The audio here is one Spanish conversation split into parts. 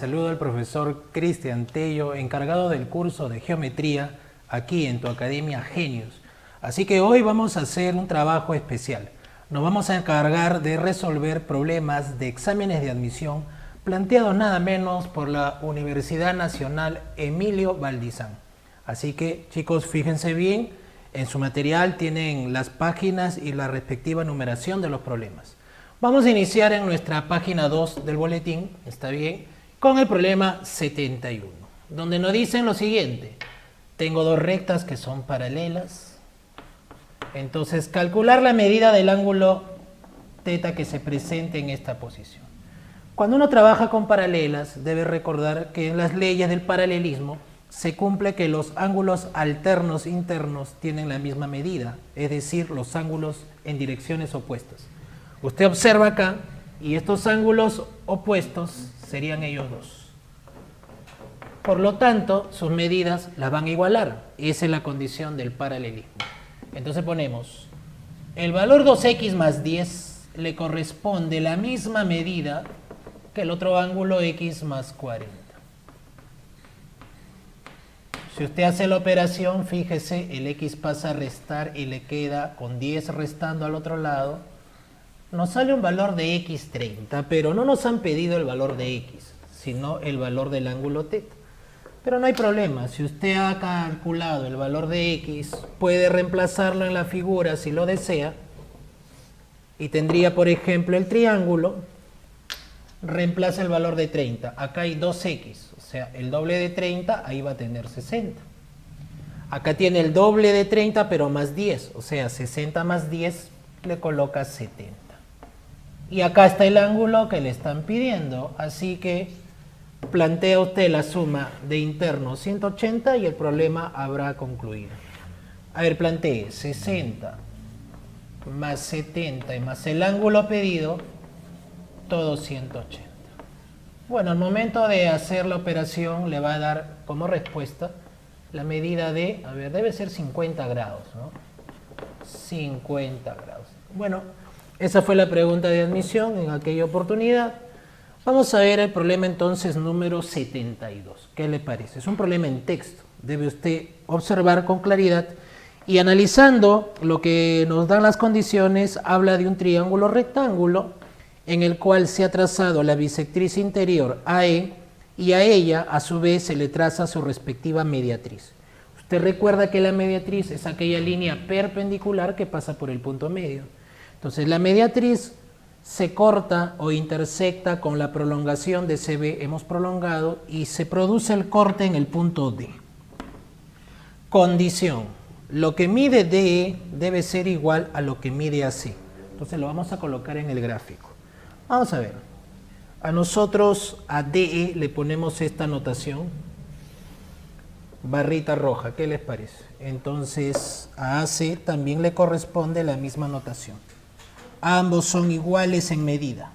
saluda el profesor Cristian Tello, encargado del curso de geometría aquí en tu academia Genius. Así que hoy vamos a hacer un trabajo especial. Nos vamos a encargar de resolver problemas de exámenes de admisión planteados nada menos por la Universidad Nacional Emilio Valdizán. Así que, chicos, fíjense bien, en su material tienen las páginas y la respectiva numeración de los problemas. Vamos a iniciar en nuestra página 2 del boletín, está bien, con el problema 71, donde nos dicen lo siguiente: tengo dos rectas que son paralelas, entonces calcular la medida del ángulo θ que se presente en esta posición. Cuando uno trabaja con paralelas, debe recordar que en las leyes del paralelismo se cumple que los ángulos alternos internos tienen la misma medida, es decir, los ángulos en direcciones opuestas. Usted observa acá, y estos ángulos opuestos serían ellos dos. Por lo tanto, sus medidas las van a igualar. Esa es la condición del paralelismo. Entonces ponemos, el valor 2x más 10 le corresponde la misma medida que el otro ángulo x más 40. Si usted hace la operación, fíjese, el x pasa a restar y le queda con 10 restando al otro lado. Nos sale un valor de x30, pero no nos han pedido el valor de x, sino el valor del ángulo θ. Pero no hay problema, si usted ha calculado el valor de x, puede reemplazarlo en la figura si lo desea, y tendría, por ejemplo, el triángulo, reemplaza el valor de 30. Acá hay 2x, o sea, el doble de 30, ahí va a tener 60. Acá tiene el doble de 30, pero más 10, o sea, 60 más 10 le coloca 70. Y acá está el ángulo que le están pidiendo, así que plantea usted la suma de internos 180 y el problema habrá concluido. A ver, plantee 60 más 70 y más el ángulo pedido, todo 180. Bueno, al momento de hacer la operación le va a dar como respuesta la medida de, a ver, debe ser 50 grados, ¿no? 50 grados. Bueno, esa fue la pregunta de admisión en aquella oportunidad. Vamos a ver el problema entonces número 72. ¿Qué le parece? Es un problema en texto. Debe usted observar con claridad y analizando lo que nos dan las condiciones, habla de un triángulo rectángulo en el cual se ha trazado la bisectriz interior AE y a ella a su vez se le traza su respectiva mediatriz. Usted recuerda que la mediatriz es aquella línea perpendicular que pasa por el punto medio. Entonces la mediatriz se corta o intersecta con la prolongación de CB, hemos prolongado, y se produce el corte en el punto D. Condición: lo que mide DE debe ser igual a lo que mide AC. Entonces lo vamos a colocar en el gráfico. Vamos a ver. A nosotros, a DE, le ponemos esta notación. Barrita roja, ¿qué les parece? Entonces a AC también le corresponde la misma notación. Ambos son iguales en medida.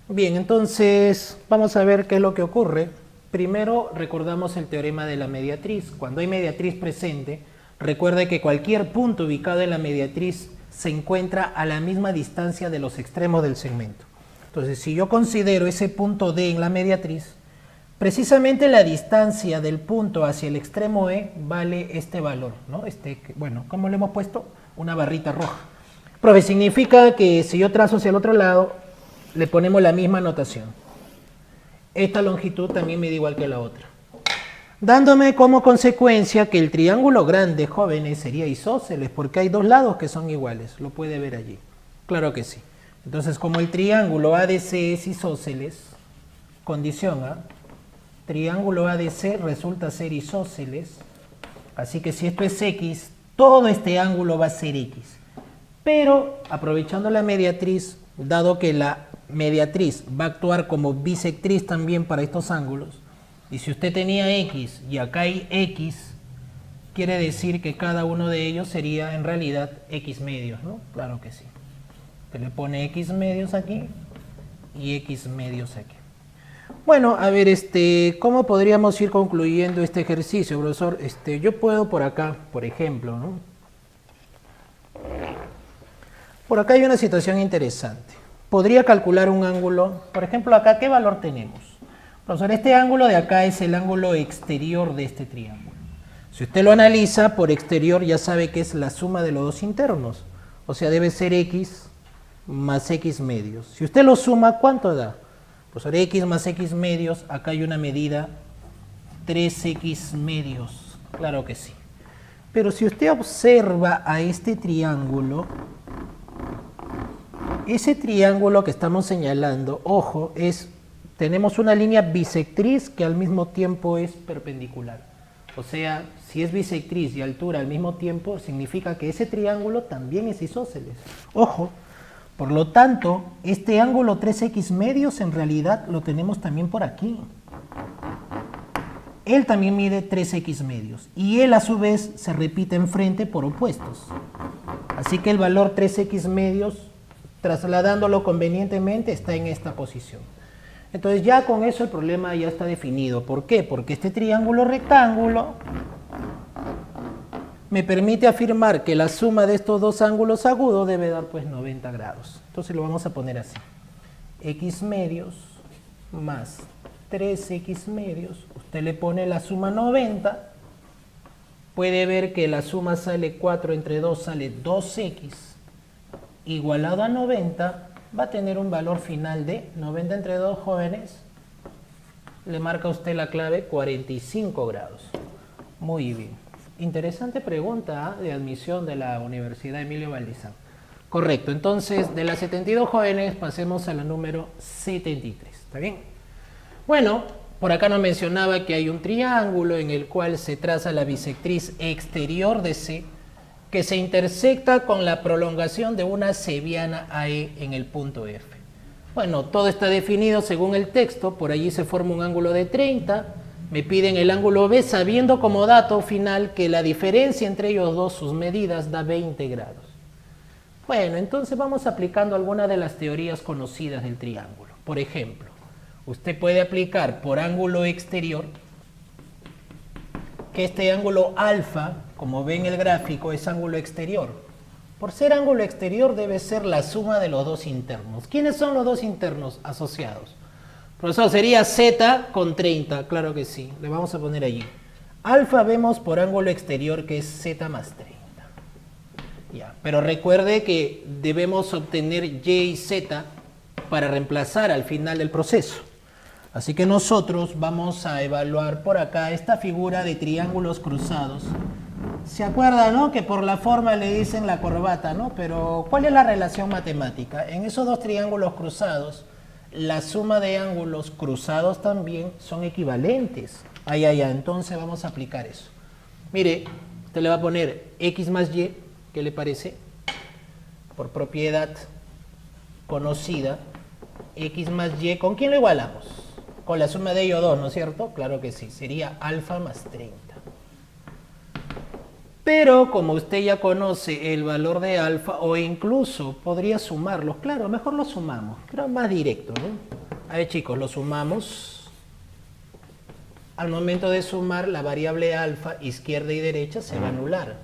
Bien, entonces vamos a ver qué es lo que ocurre. Primero recordamos el teorema de la mediatriz. Cuando hay mediatriz presente, recuerde que cualquier punto ubicado en la mediatriz se encuentra a la misma distancia de los extremos del segmento. Entonces, si yo considero ese punto D en la mediatriz, precisamente la distancia del punto hacia el extremo E vale este valor, ¿no? Bueno, ¿cómo le hemos puesto? Una barrita roja. Profe, significa que si yo trazo hacia el otro lado, le ponemos la misma notación. Esta longitud también mide igual que la otra. Dándome como consecuencia que el triángulo grande, jóvenes, sería isósceles, porque hay dos lados que son iguales. Lo puede ver allí. Claro que sí. Entonces, como el triángulo ADC es isósceles, condición A, triángulo ADC resulta ser isósceles, así que si esto es X, todo este ángulo va a ser X. Pero, aprovechando la mediatriz, dado que la mediatriz va a actuar como bisectriz también para estos ángulos, y si usted tenía X y acá hay X, quiere decir que cada uno de ellos sería en realidad X medios, ¿no? Claro que sí. Usted le pone X medios aquí y X medios aquí. Bueno, a ver, ¿cómo podríamos ir concluyendo este ejercicio, profesor? Yo puedo por acá, por ejemplo, ¿no? Por acá hay una situación interesante. Podría calcular un ángulo, por ejemplo, acá, ¿qué valor tenemos? Profesor, este ángulo de acá es el ángulo exterior de este triángulo. Si usted lo analiza por exterior, ya sabe que es la suma de los dos internos. O sea, debe ser x más x medios. Si usted lo suma, ¿cuánto da? Profesor, x más x medios, acá hay una medida 3x medios. Claro que sí. Pero si usted observa a este triángulo, ese triángulo que estamos señalando, ojo, tenemos una línea bisectriz que al mismo tiempo es perpendicular. O sea, si es bisectriz y altura al mismo tiempo, significa que ese triángulo también es isósceles. Ojo, por lo tanto, este ángulo 3x medios en realidad lo tenemos también por aquí. Él también mide 3x medios y él a su vez se repite enfrente por opuestos. Así que el valor 3x medios, trasladándolo convenientemente, está en esta posición. Entonces ya con eso el problema ya está definido. ¿Por qué? Porque este triángulo rectángulo me permite afirmar que la suma de estos dos ángulos agudos debe dar pues 90 grados. Entonces lo vamos a poner así. X medios más 3x medios. Usted le pone la suma 90. Puede ver que la suma sale 4 entre 2 sale 2x. Igualado a 90. Va a tener un valor final de 90 entre 2, jóvenes. Le marca a usted la clave 45 grados. Muy bien. Interesante pregunta de admisión de la Universidad Emilio Valdizán. Correcto. Entonces, de las 72 jóvenes, pasemos a la número 73. ¿Está bien? Bueno, por acá nos mencionaba que hay un triángulo en el cual se traza la bisectriz exterior de C, que se intersecta con la prolongación de una cebiana AE en el punto F. Bueno, todo está definido según el texto, por allí se forma un ángulo de 30, me piden el ángulo B sabiendo como dato final que la diferencia entre ellos dos, sus medidas, da 20 grados. Bueno, entonces vamos aplicando algunas de las teorías conocidas del triángulo. Por ejemplo, usted puede aplicar por ángulo exterior que este ángulo alfa, como ven en el gráfico, es ángulo exterior. Por ser ángulo exterior debe ser la suma de los dos internos. ¿Quiénes son los dos internos asociados? Profesor, sería z con 30, claro que sí. Le vamos a poner allí. Alfa vemos por ángulo exterior que es z más 30. Ya, pero recuerde que debemos obtener y y z para reemplazar al final del proceso. Así que nosotros vamos a evaluar por acá esta figura de triángulos cruzados. ¿Se acuerdan, no? Que por la forma le dicen la corbata, ¿no? Pero ¿cuál es la relación matemática? En esos dos triángulos cruzados, la suma de ángulos cruzados también son equivalentes. Entonces vamos a aplicar eso. Mire, usted le va a poner x más y, ¿qué le parece? Por propiedad conocida, x más y, ¿con quién lo igualamos? Con la suma de ellos dos, ¿no es cierto? Claro que sí, sería alfa más 30. Pero como usted ya conoce el valor de alfa, o incluso podría sumarlos, claro, mejor lo sumamos, creo más directo, ¿no? A ver chicos, lo sumamos. Al momento de sumar, la variable alfa, izquierda y derecha, se va a anular.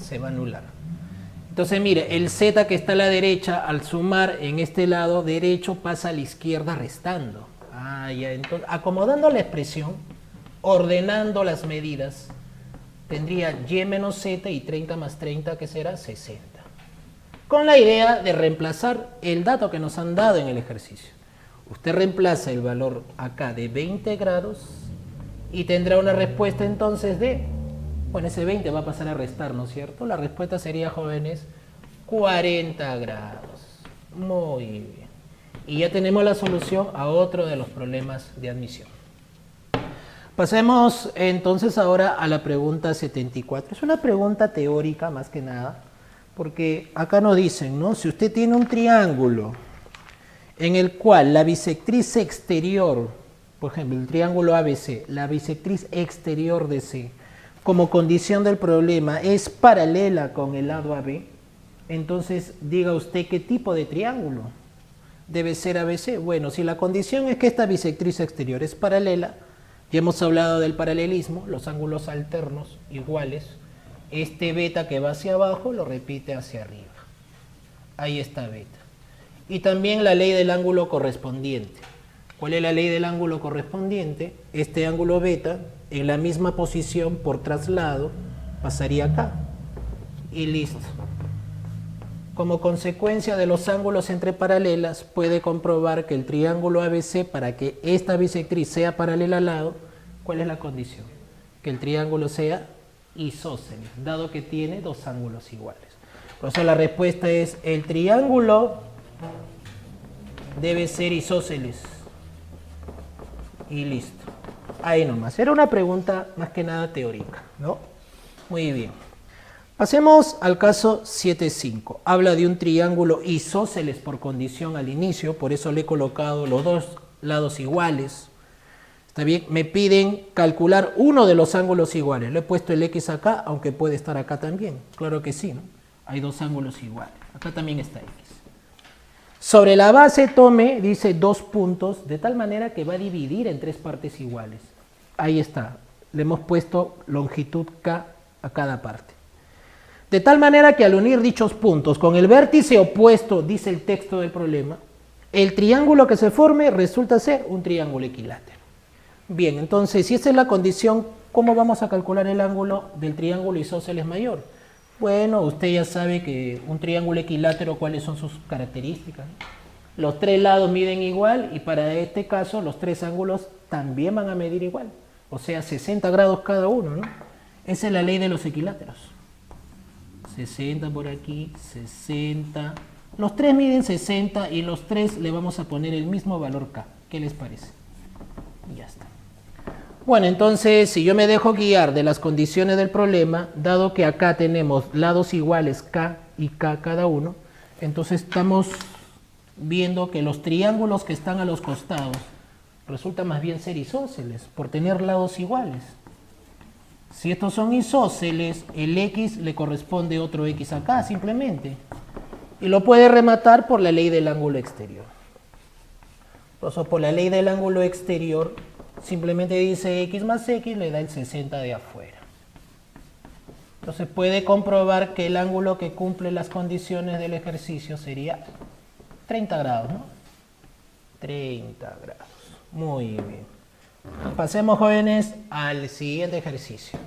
Se va a anular. Entonces mire, el z que está a la derecha, al sumar en este lado derecho, pasa a la izquierda restando. Ya, entonces, acomodando la expresión, ordenando las medidas, tendría y menos z y 30 más 30, que será 60. Con la idea de reemplazar el dato que nos han dado en el ejercicio. Usted reemplaza el valor acá de 20 grados y tendrá una respuesta entonces de, bueno, ese 20 va a pasar a restar, ¿no es cierto? La respuesta sería, jóvenes, 40 grados. Muy bien. Y ya tenemos la solución a otro de los problemas de admisión. Pasemos entonces ahora a la pregunta 74. Es una pregunta teórica más que nada, porque acá nos dicen, ¿no? Si usted tiene un triángulo en el cual la bisectriz exterior, por ejemplo, el triángulo ABC, la bisectriz exterior de C, como condición del problema es paralela con el lado AB, entonces diga usted qué tipo de triángulo debe ser ABC. Bueno, si la condición es que esta bisectriz exterior es paralela, ya hemos hablado del paralelismo, los ángulos alternos iguales, este beta que va hacia abajo lo repite hacia arriba. Ahí está beta. Y también la ley del ángulo correspondiente. ¿Cuál es la ley del ángulo correspondiente? Este ángulo beta, en la misma posición por traslado, pasaría acá. Y listo. Como consecuencia de los ángulos entre paralelas, puede comprobar que el triángulo ABC, para que esta bisectriz sea paralela al lado, ¿cuál es la condición? Que el triángulo sea isósceles, dado que tiene dos ángulos iguales. Por eso la respuesta es, el triángulo debe ser isósceles. Y listo. Ahí nomás. Era una pregunta más que nada teórica, ¿no? Muy bien. Pasemos al caso 7.5. Habla de un triángulo isósceles por condición al inicio, por eso le he colocado los dos lados iguales. ¿Está bien? Me piden calcular uno de los ángulos iguales. Le he puesto el X acá, aunque puede estar acá también. Claro que sí, ¿no? Hay dos ángulos iguales. Acá también está X. Sobre la base tome, dice, 2 puntos, de tal manera que va a dividir en 3 partes iguales. Ahí está. Le hemos puesto longitud K a cada parte. De tal manera que al unir dichos puntos con el vértice opuesto, dice el texto del problema, el triángulo que se forme resulta ser un triángulo equilátero. Bien, entonces, si esta es la condición, ¿cómo vamos a calcular el ángulo del triángulo isósceles mayor? Bueno, usted ya sabe que un triángulo equilátero, ¿cuáles son sus características? Los 3 lados miden igual y para este caso los 3 ángulos también van a medir igual. O sea, 60 grados cada uno, ¿no? Esa es la ley de los equiláteros. 60 por aquí, 60. Los 3 miden 60 y los 3 le vamos a poner el mismo valor K. ¿Qué les parece? Ya está. Bueno, entonces, si yo me dejo guiar de las condiciones del problema, dado que acá tenemos lados iguales K y K cada uno, entonces estamos viendo que los triángulos que están a los costados resultan más bien ser isósceles, por tener lados iguales. Si estos son isósceles, el X le corresponde otro X acá, simplemente. Y lo puede rematar por la ley del ángulo exterior. Entonces, por la ley del ángulo exterior, simplemente dice X más X, le da el 60 de afuera. Entonces, puede comprobar que el ángulo que cumple las condiciones del ejercicio sería 30 grados, ¿no? 30 grados. Muy bien. Pasemos, jóvenes, al siguiente ejercicio.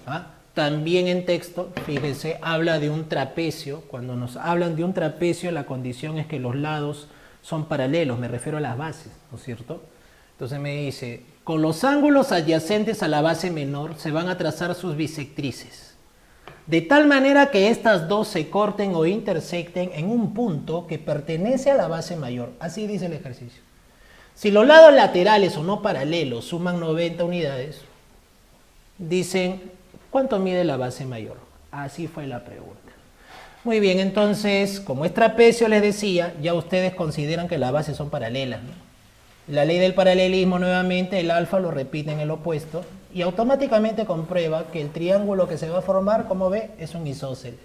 ¿Ah? También en texto, fíjense, habla de un trapecio. Cuando nos hablan de un trapecio, la condición es que los lados son paralelos, me refiero a las bases, ¿no es cierto? Entonces me dice, con los ángulos adyacentes a la base menor se van a trazar sus bisectrices, de tal manera que estas dos se corten o intersecten en un punto que pertenece a la base mayor. Así dice el ejercicio. Si los lados laterales o no paralelos suman 90 unidades, dicen, ¿cuánto mide la base mayor? Así fue la pregunta. Muy bien, entonces, como es trapecio, les decía, ya ustedes consideran que las bases son paralelas, ¿no? La ley del paralelismo, nuevamente, el alfa lo repite en el opuesto y automáticamente comprueba que el triángulo que se va a formar, como ve, es un isósceles.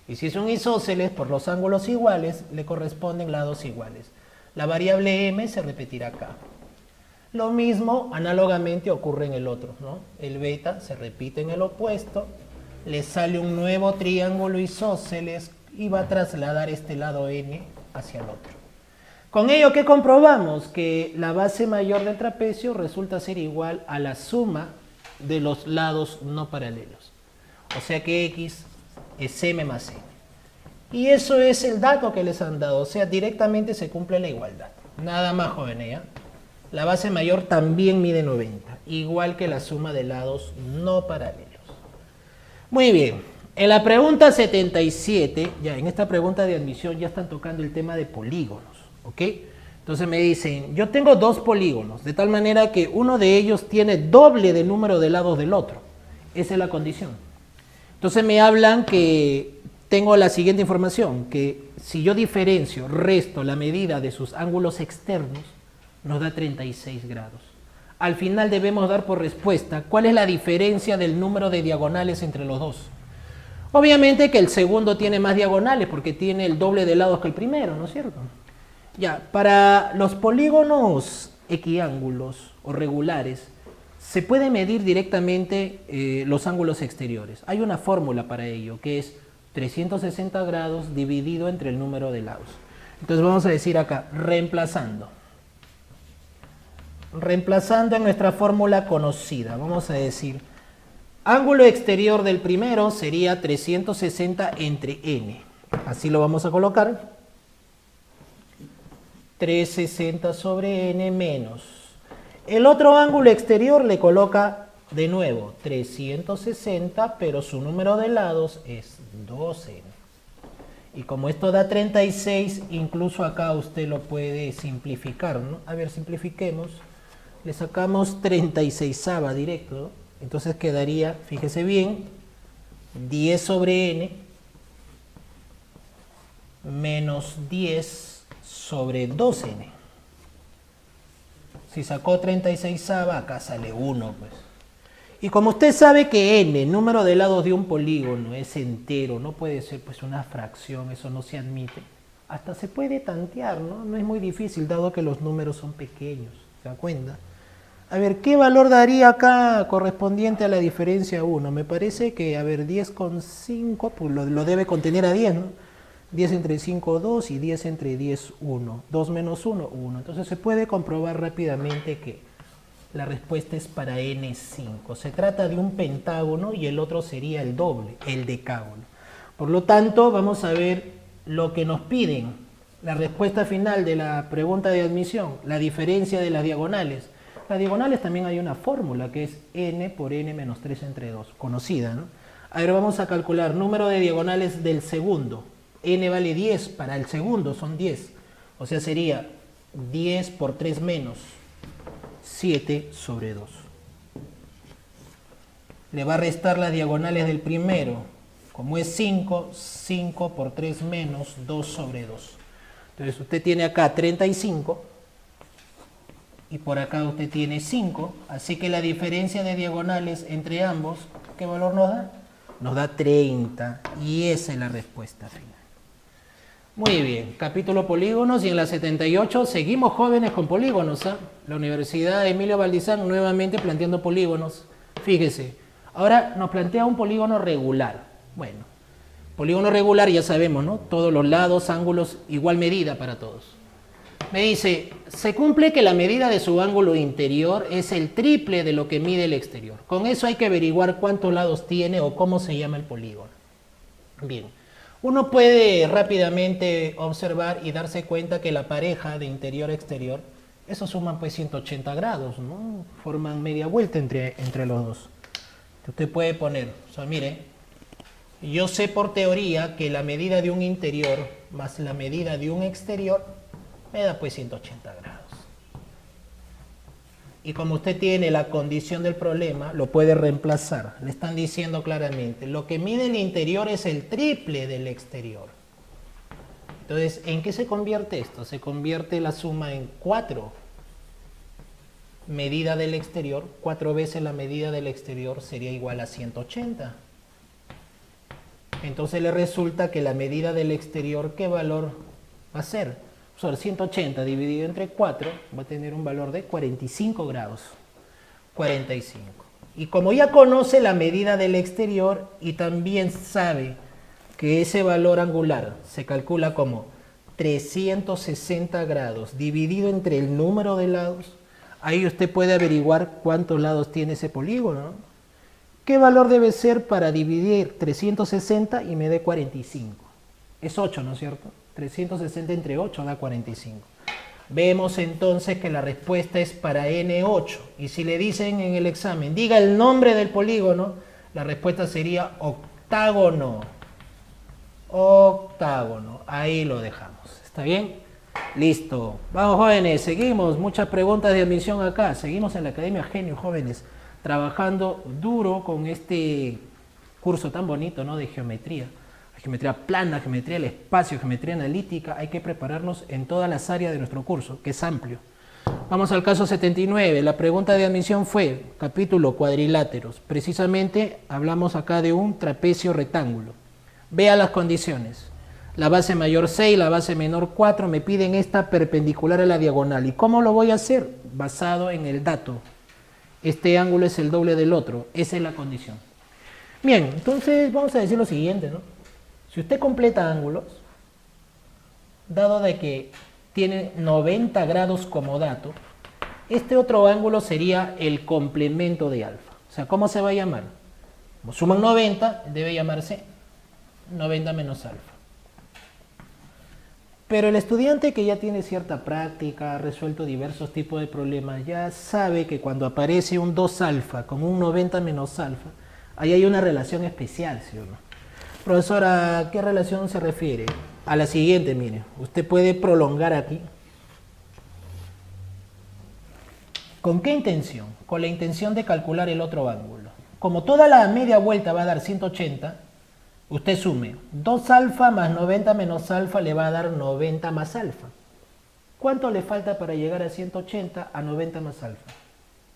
Y si es un isósceles, por los ángulos iguales, le corresponden lados iguales. La variable m se repetirá acá. Lo mismo, análogamente, ocurre en el otro, ¿no? El beta se repite en el opuesto, le sale un nuevo triángulo isósceles y va a trasladar este lado n hacia el otro. Con ello, ¿qué comprobamos? Que la base mayor del trapecio resulta ser igual a la suma de los lados no paralelos. O sea que x es m más n. Y eso es el dato que les han dado, o sea, directamente se cumple la igualdad. Nada más, jóvenes, ¿ya? La base mayor también mide 90, igual que la suma de lados no paralelos. Muy bien, en la pregunta 77, ya en esta pregunta de admisión ya están tocando el tema de polígonos, ¿ok? Entonces me dicen, yo tengo 2 polígonos, de tal manera que uno de ellos tiene doble de número de lados del otro. Esa es la condición. Entonces me hablan que tengo la siguiente información, que si yo diferencio, resto la medida de sus ángulos externos, nos da 36 grados. Al final debemos dar por respuesta cuál es la diferencia del número de diagonales entre los dos. Obviamente que el segundo tiene más diagonales porque tiene el doble de lados que el primero, ¿no es cierto? Ya, para los polígonos equiángulos o regulares, se puede medir directamente los ángulos exteriores. Hay una fórmula para ello, que es 360 grados dividido entre el número de lados. Entonces vamos a decir acá, reemplazando. Reemplazando en nuestra fórmula conocida, vamos a decir, ángulo exterior del primero sería 360 entre n. Así lo vamos a colocar. 360 sobre n menos. El otro ángulo exterior le coloca de nuevo 360, pero su número de lados es 2n. Y como esto da 36, incluso acá usted lo puede simplificar, ¿no? A ver, simplifiquemos. Le sacamos 36ava directo, ¿no? Entonces quedaría, fíjese bien, 10 sobre n menos 10 sobre 2n. Si sacó 36ava, acá sale 1, pues. Y como usted sabe que n, el número de lados de un polígono, es entero, no puede ser pues una fracción, eso no se admite. Hasta se puede tantear, ¿no? No es muy difícil, dado que los números son pequeños, ¿se da cuenta? A ver, ¿qué valor daría acá correspondiente a la diferencia 1? Me parece que, a ver, 10,5, pues lo debe contener a 10, ¿no? 10 entre 5, 2 y 10 entre 10, 1. 2 menos 1, 1. Entonces se puede comprobar rápidamente que la respuesta es para n5. Se trata de un pentágono y el otro sería el doble, el decágono. Por lo tanto, vamos a ver lo que nos piden. La respuesta final de la pregunta de admisión, la diferencia de las diagonales. Las diagonales también hay una fórmula que es n por n menos 3 entre 2, conocida, ¿no? A ver, vamos a calcular número de diagonales del segundo. N vale 10, para el segundo son 10. O sea, sería 10 por 3 menos 7 sobre 2. Le va a restar las diagonales del primero. Como es 5, 5 por 3 menos 2 sobre 2. Entonces usted tiene acá 35. Y por acá usted tiene 5, así que la diferencia de diagonales entre ambos, ¿qué valor nos da? Nos da 30, y esa es la respuesta final. Muy bien, capítulo polígonos, y en la 78 seguimos jóvenes con polígonos, ¿eh? La Universidad Emilio Valdizán nuevamente planteando polígonos. Fíjese, ahora nos plantea un polígono regular. Bueno, polígono regular ya sabemos, ¿no? Todos los lados, ángulos, igual medida para todos. Me dice, se cumple que la medida de su ángulo interior es el triple de lo que mide el exterior. Con eso hay que averiguar cuántos lados tiene o cómo se llama el polígono. Bien, uno puede rápidamente observar y darse cuenta que la pareja de interior-exterior, eso suman pues 180 grados, ¿no? Forman media vuelta entre los dos. Usted puede poner, o sea, mire, yo sé por teoría que la medida de un interior más la medida de un exterior me da pues 180 grados. Y como usted tiene la condición del problema, lo puede reemplazar. Le están diciendo claramente, lo que mide el interior es el triple del exterior. Entonces, ¿en qué se convierte esto? Se convierte la suma en 4. Medida del exterior, 4 veces la medida del exterior sería igual a 180. Entonces le resulta que la medida del exterior, ¿qué valor va a ser? Sobre 180 dividido entre 4 va a tener un valor de 45 grados. 45. Y como ya conoce la medida del exterior y también sabe que ese valor angular se calcula como 360 grados dividido entre el número de lados, ahí usted puede averiguar cuántos lados tiene ese polígono, ¿no? ¿Qué valor debe ser para dividir 360 y me dé 45? Es 8, ¿no es cierto? 360 entre 8 da 45. Vemos entonces que la respuesta es para N8. Y si le dicen en el examen, diga el nombre del polígono, la respuesta sería octágono. Octágono. Ahí lo dejamos. ¿Está bien? Listo. Vamos, jóvenes, seguimos. Muchas preguntas de admisión acá. Seguimos en la Academia Genio, jóvenes, trabajando duro con este curso tan bonito, ¿no? De geometría. Geometría plana, geometría del espacio, geometría analítica. Hay que prepararnos en todas las áreas de nuestro curso, que es amplio. Vamos al caso 79. La pregunta de admisión fue, capítulo cuadriláteros. Precisamente hablamos acá de un trapecio rectángulo. Vea las condiciones. La base mayor 6, la base menor 4, me piden esta perpendicular a la diagonal. ¿Y cómo lo voy a hacer? Basado en el dato. Este ángulo es el doble del otro. Esa es la condición. Bien, entonces vamos a decir lo siguiente, ¿no? Si usted completa ángulos, dado de que tiene 90 grados como dato, Este otro ángulo sería el complemento de alfa. O sea, ¿cómo se va a llamar? Como suman 90, debe llamarse 90 menos alfa. Pero el estudiante que ya tiene cierta práctica, ha resuelto diversos tipos de problemas, ya sabe que cuando aparece un 2 alfa con un 90 menos alfa, ahí hay una relación especial, ¿sí o no? Profesora, ¿a qué relación se refiere? A la siguiente, mire, usted puede prolongar aquí. ¿Con qué intención? Con la intención de calcular el otro ángulo. Como toda la media vuelta va a dar 180, usted sume 2 alfa más 90 menos alfa le va a dar 90 más alfa. ¿Cuánto le falta para llegar a 180 a 90 más alfa?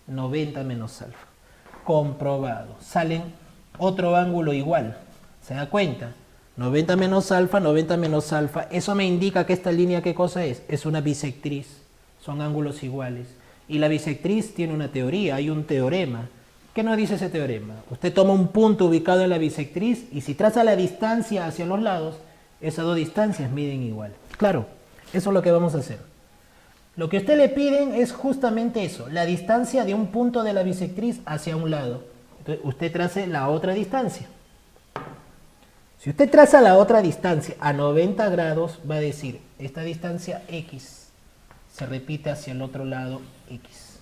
90 menos alfa. Comprobado. Salen otro ángulo igual. ¿Se da cuenta? 90 menos alfa, 90 menos alfa. Eso me indica que esta línea, ¿qué cosa es? Es una bisectriz. Son ángulos iguales. Y la bisectriz tiene una teoría, hay un teorema. ¿Qué nos dice ese teorema? Usted toma un punto ubicado en la bisectriz y si traza la distancia hacia los lados, esas dos distancias miden igual. Claro, eso es lo que vamos a hacer. Lo que a usted le piden es justamente eso, la distancia de un punto de la bisectriz hacia un lado. Entonces, usted trace la otra distancia. Si usted traza la otra distancia a 90 grados, va a decir, esta distancia X se repite hacia el otro lado X.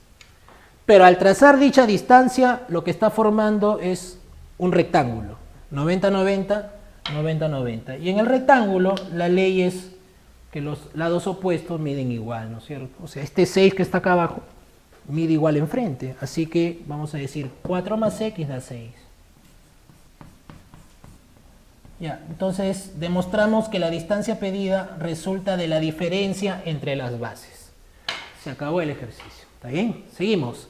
Pero al trazar dicha distancia, lo que está formando es un rectángulo. 90, 90, 90, 90. Y en el rectángulo, la ley es que los lados opuestos miden igual, ¿no es cierto? O sea, este 6 que está acá abajo mide igual enfrente. Así que vamos a decir 4 más X da 6. Ya, entonces demostramos que la distancia pedida resulta de la diferencia entre las bases. Se acabó el ejercicio. ¿Está bien? Seguimos.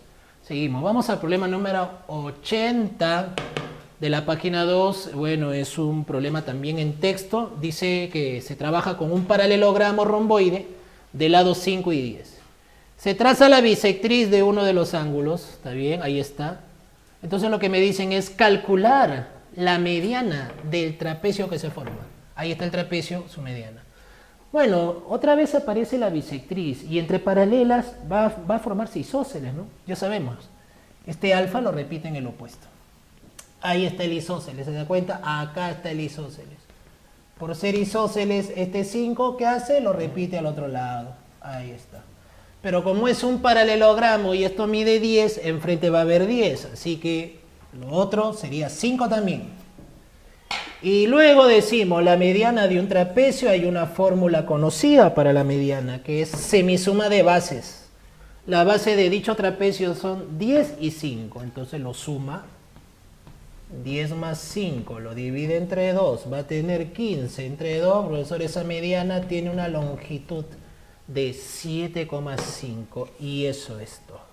Seguimos. Vamos al problema número 80 de la página 2. Bueno, es un problema también en texto. Dice que se trabaja con un paralelogramo romboide de lados 5 y 10. Se traza la bisectriz de uno de los ángulos. ¿Está bien? Ahí está. Entonces lo que me dicen es calcular la mediana del trapecio que se forma. Ahí está el trapecio, su mediana. Bueno, otra vez aparece la bisectriz y entre paralelas va a formarse isósceles, ¿no? Ya sabemos. Este alfa lo repite en el opuesto. Ahí está el isósceles, ¿se da cuenta? Acá está el isósceles. Por ser isósceles, este 5, ¿qué hace? Lo repite al otro lado. Ahí está. Pero como es un paralelogramo y esto mide 10, enfrente va a haber 10. Así que lo otro sería 5 también. Y luego decimos, la mediana de un trapecio, hay una fórmula conocida para la mediana, que es semisuma de bases. La base de dicho trapecio son 10 y 5, entonces lo suma. 10 más 5, lo divide entre 2, va a tener 15 entre 2, profesor, esa mediana tiene una longitud de 7,5 y eso es todo.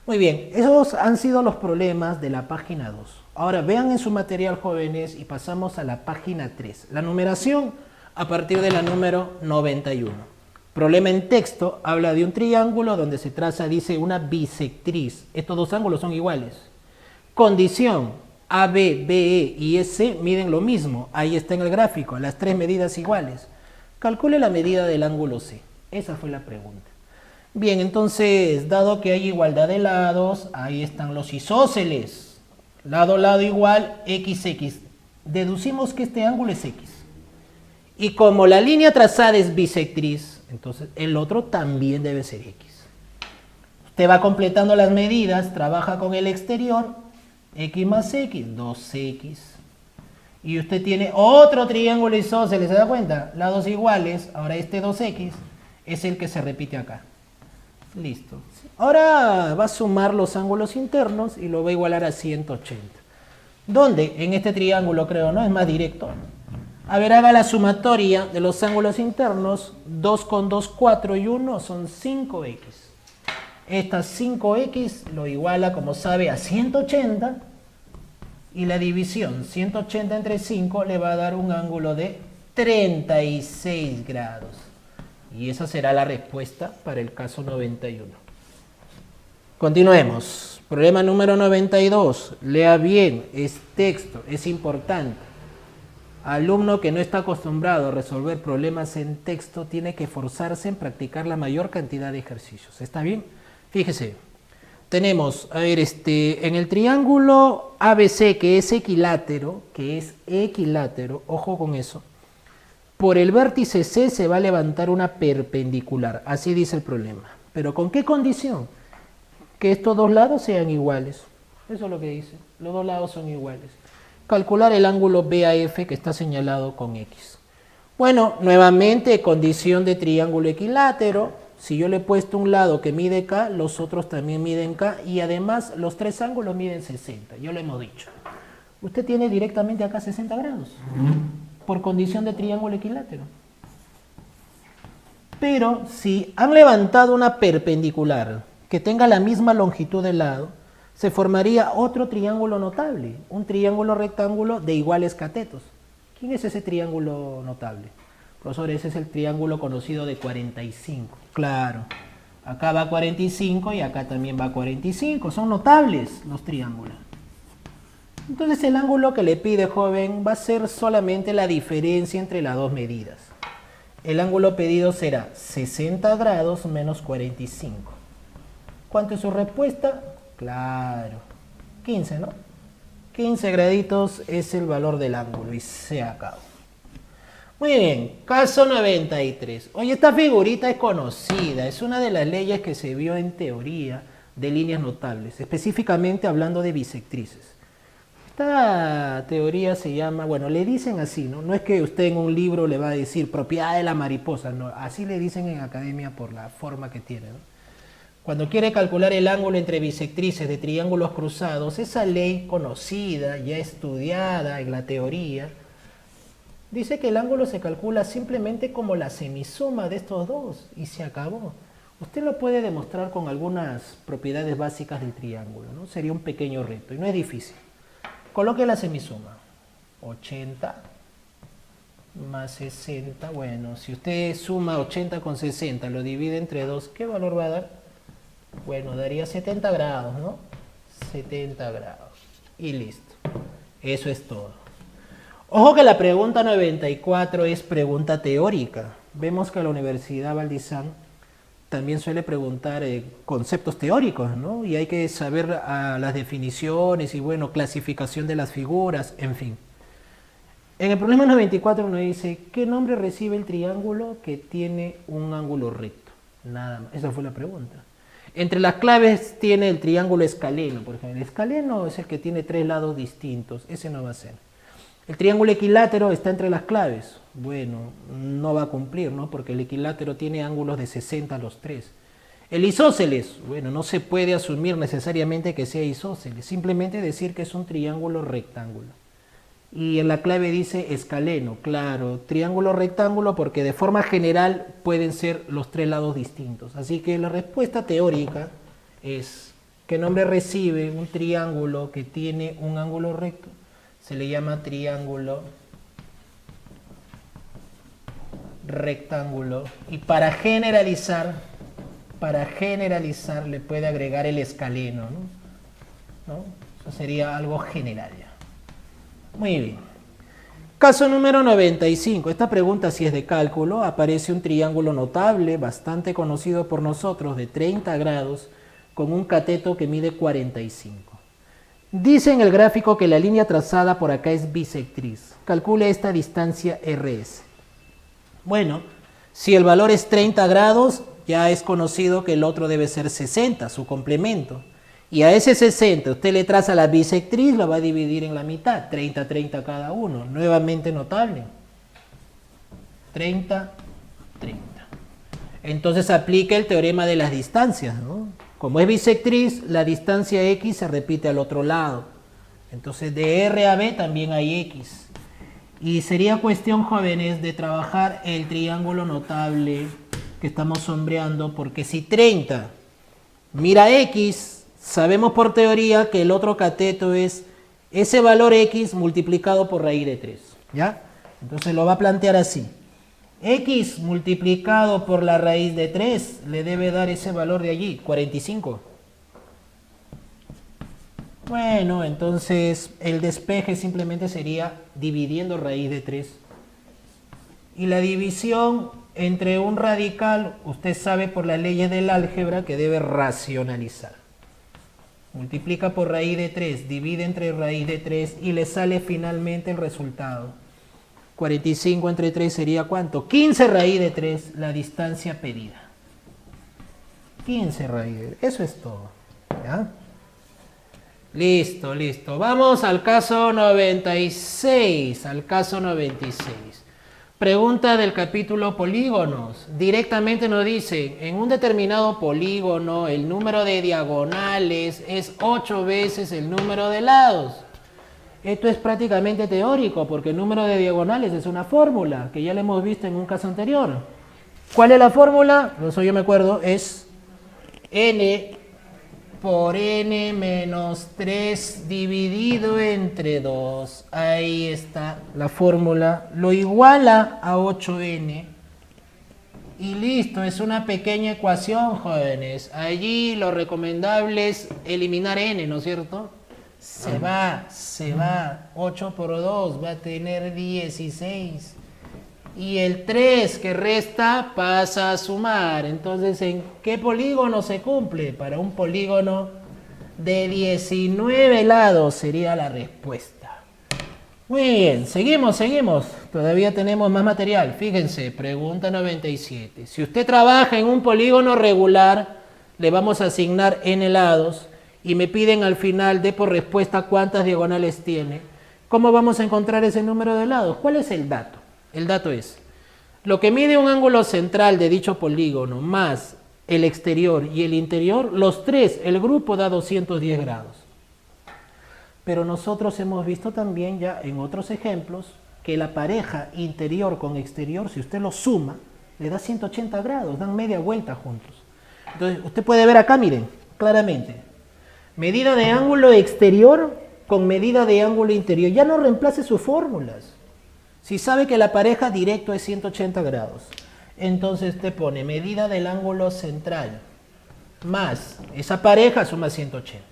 Muy bien, esos han sido los problemas de la página 2. Ahora vean en su material, jóvenes, y pasamos a la página 3. La numeración a partir de la número 91. Problema en texto habla de un triángulo donde se traza, dice, una bisectriz. Estos dos ángulos son iguales. Condición, AB, BE y EC miden lo mismo. Ahí está en el gráfico, las tres medidas iguales. Calcule la medida del ángulo C. Esa fue la pregunta. Bien, entonces, dado que hay igualdad de lados, ahí están los isósceles. Lado, lado igual, x, x. Deducimos que este ángulo es x. Y como la línea trazada es bisectriz, entonces el otro también debe ser x. Usted va completando las medidas, trabaja con el exterior, x más x, 2x. Y usted tiene otro triángulo isósceles, ¿se da cuenta? Lados iguales, ahora este 2x es el que se repite acá. Listo. Ahora va a sumar los ángulos internos y lo va a igualar a 180. ¿Dónde? En este triángulo, creo, ¿no? Es más directo. A ver, haga la sumatoria de los ángulos internos. 2 con 2, 4 y 1 son 5x. Estas 5x lo iguala, como sabe, a 180. Y la división 180 entre 5 le va a dar un ángulo de 36 grados. Y esa será la respuesta para el caso 91. Continuemos. Problema número 92. Lea bien, es texto, es importante. Alumno que no está acostumbrado a resolver problemas en texto tiene que forzarse en practicar la mayor cantidad de ejercicios. ¿Está bien? Fíjese, tenemos, a ver, en el triángulo ABC, que es equilátero, ojo con eso, por el vértice C se va a levantar una perpendicular, así dice el problema. ¿Pero con qué condición? Que estos dos lados sean iguales. Eso es lo que dice, los dos lados son iguales. Calcular el ángulo BAF que está señalado con X. Bueno, nuevamente, condición de triángulo equilátero. Si yo le he puesto un lado que mide K, los otros también miden K. Y además, los tres ángulos miden 60. Ya lo hemos dicho. Usted tiene directamente acá 60 grados. Por condición de triángulo equilátero. Pero si han levantado una perpendicular que tenga la misma longitud del lado, se formaría otro triángulo notable. Un triángulo rectángulo de iguales catetos. ¿Quién es ese triángulo notable? Profesor, ese es el triángulo conocido de 45. Claro, acá va 45 y acá también va 45. Son notables los triángulos. Entonces el ángulo que le pide, joven, va a ser solamente la diferencia entre las dos medidas. El ángulo pedido será 60 grados menos 45. ¿Cuánto es su respuesta? Claro, 15, ¿no? 15 graditos es el valor del ángulo y se acabó. Muy bien, caso 93. Oye, esta figurita es conocida, es una de las leyes que se vio en teoría de líneas notables, específicamente hablando de bisectrices. Esta teoría se llama, bueno, le dicen así, ¿no? No es que usted en un libro le va a decir propiedad de la mariposa, no, así le dicen en academia por la forma que tiene, ¿no? Cuando quiere calcular el ángulo entre bisectrices de triángulos cruzados, esa ley conocida, ya estudiada en la teoría, dice que el ángulo se calcula simplemente como la semisuma de estos dos y se acabó. Usted lo puede demostrar con algunas propiedades básicas del triángulo, ¿no? Sería un pequeño reto y no es difícil. Coloque la semisuma. 80 más 60. Bueno, si usted suma 80 con 60, lo divide entre 2, ¿qué valor va a dar? Bueno, daría 70 grados, ¿no? 70 grados. Y listo. Eso es todo. Ojo que la pregunta 94 es pregunta teórica. Vemos que la Universidad Valdizán también suele preguntar conceptos teóricos, ¿no? Y hay que saber las definiciones y, bueno, clasificación de las figuras, en fin. En el problema 94 nos dice, ¿qué nombre recibe el triángulo que tiene un ángulo recto? Nada más. Esa fue la pregunta. Entre las claves tiene el triángulo escaleno, por ejemplo. El escaleno es el que tiene tres lados distintos. Ese no va a ser. El triángulo equilátero está entre las claves. Bueno, no va a cumplir, ¿no? Porque el equilátero tiene ángulos de 60 los tres. El isósceles, bueno, no se puede asumir necesariamente que sea isósceles. Simplemente decir que es un triángulo rectángulo. Y en la clave dice escaleno, claro, triángulo rectángulo porque de forma general pueden ser los tres lados distintos. Así que la respuesta teórica es, ¿qué nombre recibe un triángulo que tiene un ángulo recto? Se le llama triángulo rectángulo. Y para generalizar le puede agregar el escaleno, ¿no? Eso sería algo general ya. Muy bien. Caso número 95. Esta pregunta sí es de cálculo. Aparece un triángulo notable, bastante conocido por nosotros, de 30 grados, con un cateto que mide 45. Dice en el gráfico que la línea trazada por acá es bisectriz. Calcule esta distancia RS. Bueno, si el valor es 30 grados, ya es conocido que el otro debe ser 60, su complemento. Y a ese 60 usted le traza la bisectriz, lo va a dividir en la mitad, 30, 30 cada uno. Nuevamente notable. 30, 30. Entonces aplica el teorema de las distancias, ¿no? Como es bisectriz, la distancia X se repite al otro lado. Entonces de R a B también hay X. Y sería cuestión, jóvenes, de trabajar el triángulo notable que estamos sombreando, porque si 30 mira X, sabemos por teoría que el otro cateto es ese valor X multiplicado por raíz de 3. ¿Ya? Entonces lo va a plantear así. X multiplicado por la raíz de 3 le debe dar ese valor de allí, 45. Bueno, entonces el despeje simplemente sería dividiendo raíz de 3. Y la división Entre un radical, usted sabe por las leyes del álgebra que debe racionalizar. Multiplica por raíz de 3, divide entre raíz de 3 y le sale finalmente el resultado. 45 entre 3 sería ¿cuánto? 15 raíz de 3, la distancia pedida. 15 raíz de 3, eso es todo. ¿Ya? Listo, listo. Vamos al caso 96. Al caso 96. Pregunta del capítulo polígonos. Directamente nos dice, en un determinado polígono el número de diagonales es 8 veces el número de lados. Esto es prácticamente teórico porque el número de diagonales es una fórmula que ya la hemos visto en un caso anterior. ¿Cuál es la fórmula? Eso yo me acuerdo, es n por n menos 3 dividido entre 2. Ahí está la fórmula. Lo iguala a 8n. Y listo, es una pequeña ecuación, jóvenes. Allí lo recomendable es eliminar n, ¿no es cierto? Se va. 8 por 2 va a tener 16. Y el 3 que resta pasa a sumar. Entonces, ¿en qué polígono se cumple? Para un polígono de 19 lados sería la respuesta. Muy bien, seguimos. Todavía tenemos más material. Fíjense, pregunta 97. Si usted trabaja en un polígono regular, le vamos a asignar n lados y me piden al final de por respuesta cuántas diagonales tiene. ¿Cómo vamos a encontrar ese número de lados? ¿Cuál es el dato? El dato es lo que mide un ángulo central de dicho polígono más el exterior y el interior, los tres, el grupo da 210 grados. Pero nosotros hemos visto también ya en otros ejemplos que la pareja interior con exterior, si usted lo suma, le da 180 grados, dan media vuelta juntos. Entonces, usted puede ver acá, miren, claramente, medida de ángulo exterior con medida de ángulo interior. Ya no reemplace sus fórmulas. Si sabe que la pareja directo es 180 grados, entonces te pone medida del ángulo central más esa pareja suma 180.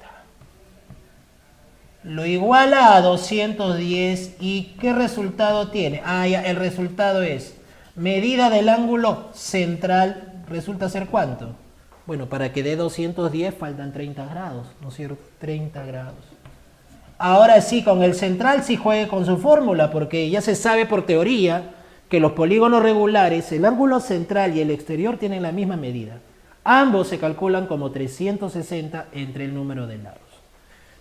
Lo iguala a 210 y ¿qué resultado tiene? Ya, el resultado es medida del ángulo central, resulta ser ¿cuánto? Bueno, para que dé 210 faltan 30 grados, ¿no es cierto? 30 grados. Ahora sí, con el central sí juegue con su fórmula, porque ya se sabe por teoría que los polígonos regulares, el ángulo central y el exterior tienen la misma medida. Ambos se calculan como 360 entre el número de lados.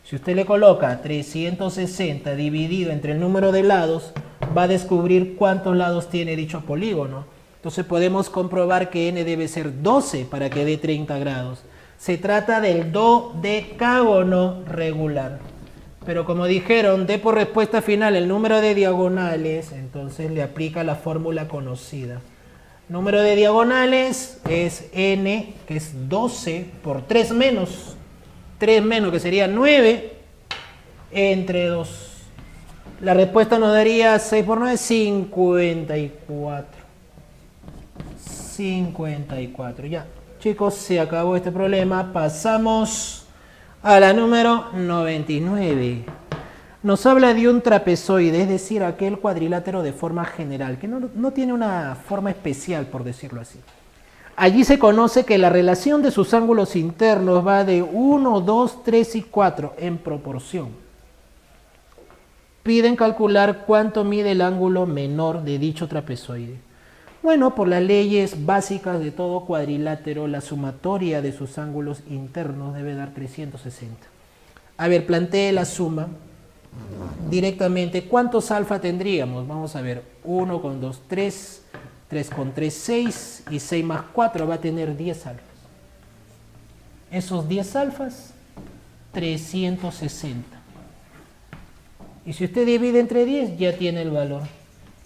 Si usted le coloca 360 dividido entre el número de lados, va a descubrir cuántos lados tiene dicho polígono. Entonces podemos comprobar que n debe ser 12 para que dé 30 grados. Se trata del dodecágono regular. Pero como dijeron, dé por respuesta final el número de diagonales, entonces le aplica la fórmula conocida. Número de diagonales es n, que es 12 por 3 menos, que sería 9, entre 2. La respuesta nos daría 6 por 9, 54. 54, ya. Chicos, se acabó este problema. Pasamos a la número 99. Nos habla de un trapezoide, es decir, aquel cuadrilátero de forma general, que no tiene una forma especial, por decirlo así. Allí se conoce que la relación de sus ángulos internos va de 1, 2, 3 y 4 en proporción. Piden calcular cuánto mide el ángulo menor de dicho trapezoide. Bueno, por las leyes básicas de todo cuadrilátero, la sumatoria de sus ángulos internos debe dar 360. A ver, plantee la suma directamente. ¿Cuántos alfa tendríamos? Vamos a ver, 1 con 2, 3, 3 con 3, 6, y 6 más 4 va a tener 10 alfas. Esos 10 alfas, 360. Y si usted divide entre 10, ya tiene el valor.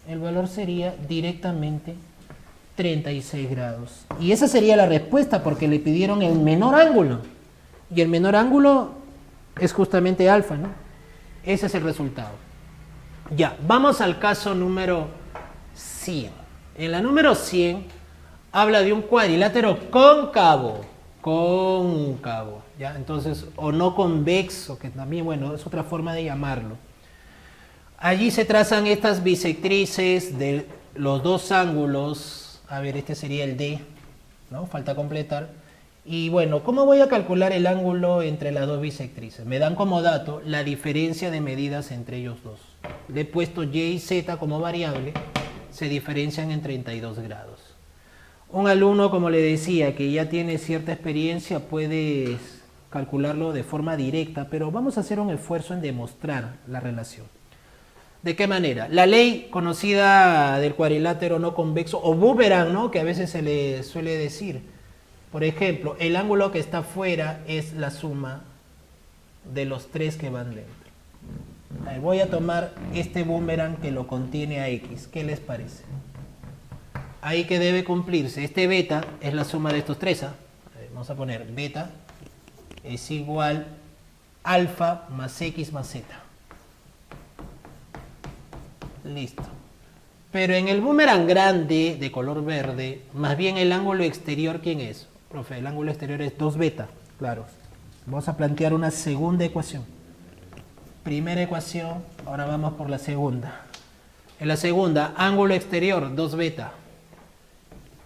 El valor sería directamente 36 grados. Y esa sería la respuesta porque le pidieron el menor ángulo. Y el menor ángulo es justamente alfa, ¿no? Ese es el resultado. Ya, vamos al caso número 100. En la número 100 habla de un cuadrilátero cóncavo. Cóncavo, ¿ya? Entonces, o no convexo, que también, bueno, es otra forma de llamarlo. Allí se trazan estas bisectrices de los dos ángulos A ver, este sería el D, ¿no? Falta completar. Y bueno, ¿cómo voy a calcular el ángulo entre las dos bisectrices? Me dan como dato la diferencia de medidas entre ellos dos. Le he puesto Y y Z como variable, se diferencian en 32 grados. Un alumno, como le decía, que ya tiene cierta experiencia, puede calcularlo de forma directa, pero vamos a hacer un esfuerzo en demostrar la relación. ¿De qué manera? La ley conocida del cuadrilátero no convexo, o boomerang, ¿no? Que a veces se le suele decir. Por ejemplo, el ángulo que está afuera es la suma de los tres que van dentro. A ver, voy a tomar este boomerang que lo contiene a X. ¿Qué les parece? Ahí que debe cumplirse. Este beta es la suma de estos tres. A ver, vamos a poner beta es igual alfa más X más Z. Listo. Pero en el boomerang grande de color verde, más bien el ángulo exterior, ¿quién es? Profe, el ángulo exterior es 2 beta. Claro. Vamos a plantear una segunda ecuación. Primera ecuación, ahora vamos por la segunda. En la segunda, ángulo exterior, 2 beta.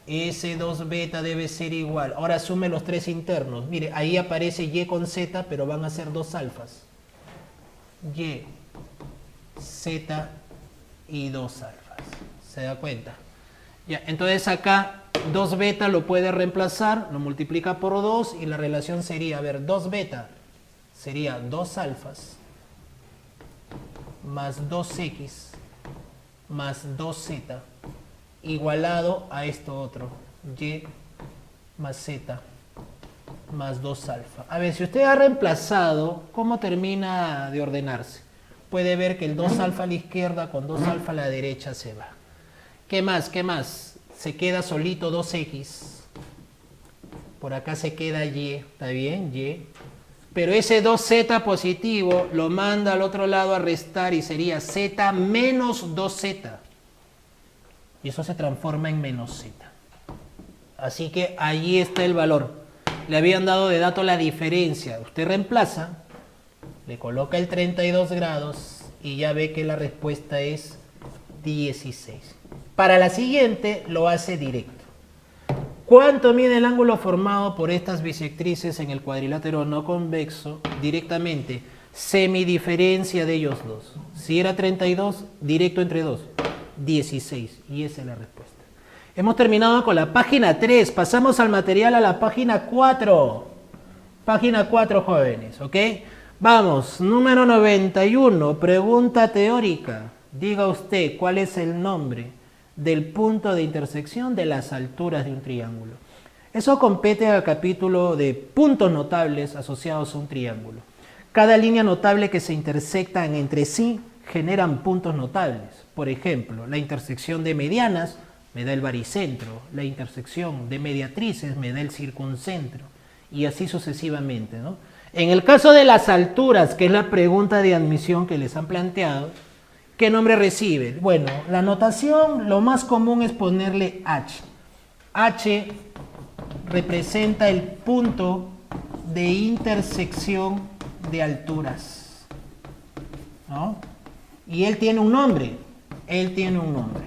Ese 2 beta debe ser igual. Ahora sume los tres internos. Mire, ahí aparece Y con Z, pero van a ser 2 alfas. Y, Z y 2 alfas. ¿Se da cuenta? Ya, entonces acá 2 beta lo puede reemplazar, lo multiplica por 2 y la relación sería, a ver, 2 beta sería 2 alfas más 2x más 2z igualado a esto otro, y más z más 2 alfa. A ver, si usted ha reemplazado, ¿cómo termina de ordenarse? Puede ver que el 2 alfa a la izquierda con 2 alfa a la derecha se va. ¿Qué más? ¿Qué más? Se queda solito 2x. Por acá se queda y, ¿está bien? Y. Pero ese 2z positivo lo manda al otro lado a restar y sería z menos 2z. Y eso se transforma en menos z. Así que allí está el valor. Le habían dado de dato la diferencia. Usted reemplaza, le coloca el 32 grados y ya ve que la respuesta es 16. Para la siguiente lo hace directo. ¿Cuánto mide el ángulo formado por estas bisectrices en el cuadrilátero no convexo? Directamente, semidiferencia de ellos dos. Si era 32, directo entre 2, 16. Y esa es la respuesta. Hemos terminado con la página 3. Pasamos al material a la página 4. Página 4, jóvenes, ¿ok? Vamos, número 91, pregunta teórica. Diga usted cuál es el nombre del punto de intersección de las alturas de un triángulo. Eso compete al capítulo de puntos notables asociados a un triángulo. Cada línea notable que se intersectan entre sí generan puntos notables. Por ejemplo, la intersección de medianas me da el baricentro, la intersección de mediatrices me da el circuncentro, y así sucesivamente, ¿no? En el caso de las alturas, que es la pregunta de admisión que les han planteado, ¿qué nombre recibe? Bueno, la notación, lo más común es ponerle H. H representa el punto de intersección de alturas, ¿no? Y él tiene un nombre. Él tiene un nombre.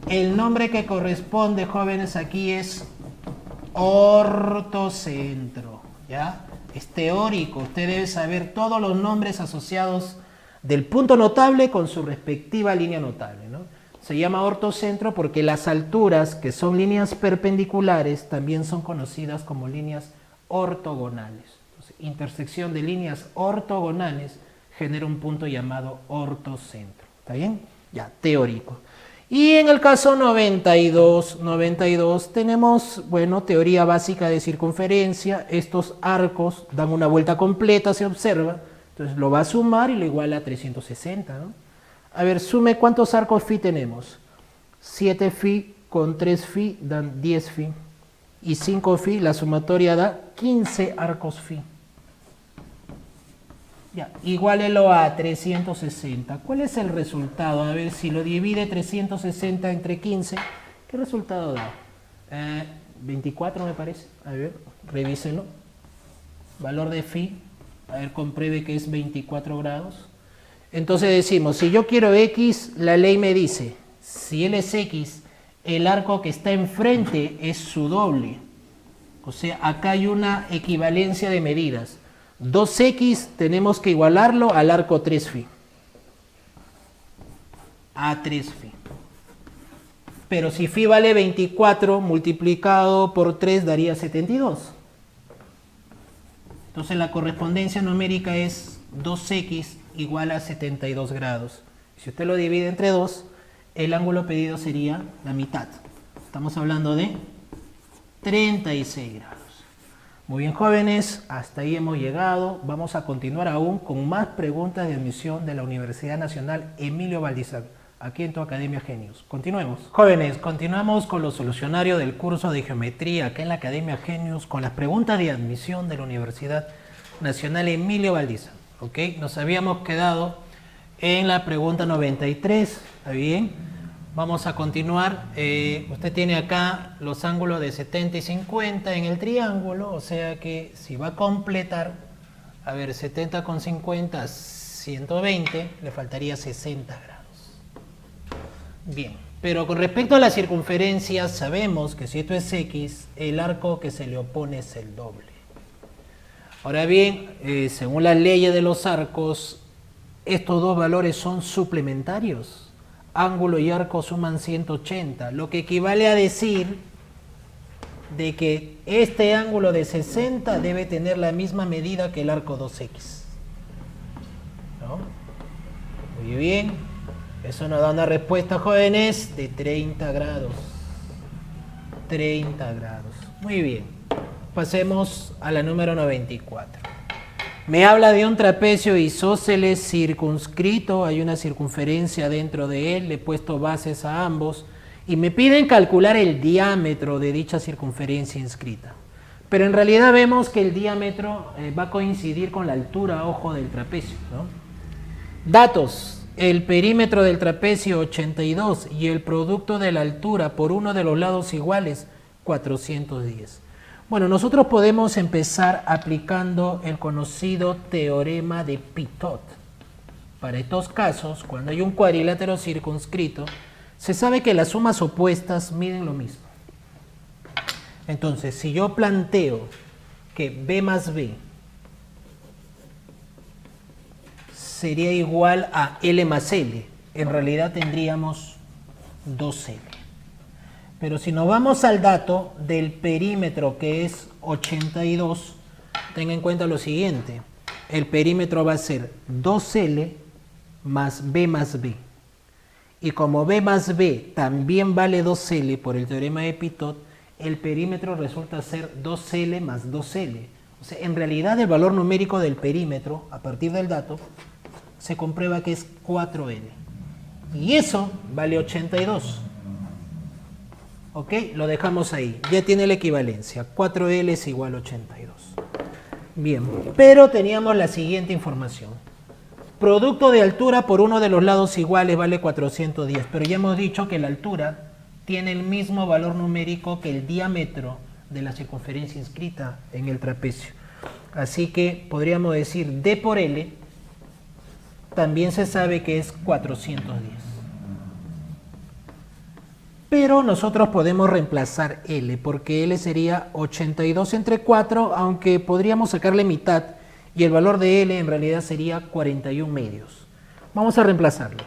El nombre que corresponde, jóvenes, aquí es ortocentro, ¿ya? Es teórico. Usted debe saber todos los nombres asociados del punto notable con su respectiva línea notable, ¿no? Se llama ortocentro porque las alturas, que son líneas perpendiculares, también son conocidas como líneas ortogonales. Entonces, intersección de líneas ortogonales genera un punto llamado ortocentro. ¿Está bien? Ya, teórico. Y en el caso 92 tenemos, bueno, teoría básica de circunferencia. Estos arcos dan una vuelta completa, se observa. Entonces lo va a sumar y lo iguala a 360, ¿no? A ver, sume cuántos arcos phi tenemos. 7 phi con 3 phi dan 10 phi. Y 5 phi, la sumatoria da 15 arcos phi. Ya, iguálelo a 360. ¿Cuál es el resultado? A ver, si lo divide 360 entre 15, ¿qué resultado da? 24 me parece. A ver, revíselo. Valor de phi. A ver, compruebe que es 24 grados. Entonces decimos, si yo quiero x, la ley me dice, si él es x, el arco que está enfrente es su doble. O sea, acá hay una equivalencia de medidas. 2x tenemos que igualarlo al arco 3φ. A 3φ. Pero si φ vale 24, multiplicado por 3 daría 72. Entonces la correspondencia numérica es 2x igual a 72 grados. Si usted lo divide entre 2, el ángulo pedido sería la mitad. Estamos hablando de 36 grados. Muy bien, jóvenes, hasta ahí hemos llegado. Vamos a continuar aún con más preguntas de admisión de la Universidad Nacional Emilio Valdizán, aquí en tu Academia Genius. Continuemos. Jóvenes, continuamos con los solucionarios del curso de geometría acá en la Academia Genius con las preguntas de admisión de la Universidad Nacional Emilio Valdizán. ¿Ok? Nos habíamos quedado en la pregunta 93. ¿Está bien? Vamos a continuar. Usted tiene acá los ángulos de 70 y 50 en el triángulo, o sea que si va a completar, a ver, 70 con 50, 120, le faltaría 60 grados. Bien, pero con respecto a la circunferencia, sabemos que si esto es x, el arco que se le opone es el doble. Ahora bien, según las leyes de los arcos, estos dos valores son suplementarios. Ángulo y arco suman 180, lo que equivale a decir de que este ángulo de 60 debe tener la misma medida que el arco 2x. ¿No? Muy bien, eso nos da una respuesta, jóvenes, de 30 grados. 30 grados. Muy bien, pasemos a la número 94. Me habla de un trapecio isósceles circunscrito, hay una circunferencia dentro de él, le he puesto bases a ambos y me piden calcular el diámetro de dicha circunferencia inscrita. Pero en realidad vemos que el diámetro va a coincidir con la altura, ojo, del trapecio, ¿no? Datos: el perímetro del trapecio 82 y el producto de la altura por uno de los lados iguales 410. Bueno, nosotros podemos empezar aplicando el conocido teorema de Pitot. Para estos casos, cuando hay un cuadrilátero circunscrito, se sabe que las sumas opuestas miden lo mismo. Entonces, si yo planteo que B más B sería igual a L más L, en realidad tendríamos 2L. Pero si nos vamos al dato del perímetro, que es 82, tenga en cuenta lo siguiente. El perímetro va a ser 2L más B más B. Y como B más B también vale 2L por el teorema de Pitot, el perímetro resulta ser 2L más 2L. O sea, en realidad el valor numérico del perímetro, a partir del dato, se comprueba que es 4L. Y eso vale 82. ¿Ok? Lo dejamos ahí. Ya tiene la equivalencia. 4L es igual a 82. Bien, pero teníamos la siguiente información. Producto de altura por uno de los lados iguales vale 410. Pero ya hemos dicho que la altura tiene el mismo valor numérico que el diámetro de la circunferencia inscrita en el trapecio. Así que podríamos decir D por L también se sabe que es 410. Pero nosotros podemos reemplazar L, porque L sería 82 entre 4, aunque podríamos sacarle mitad, y el valor de L en realidad sería 41 medios. Vamos a reemplazarlo.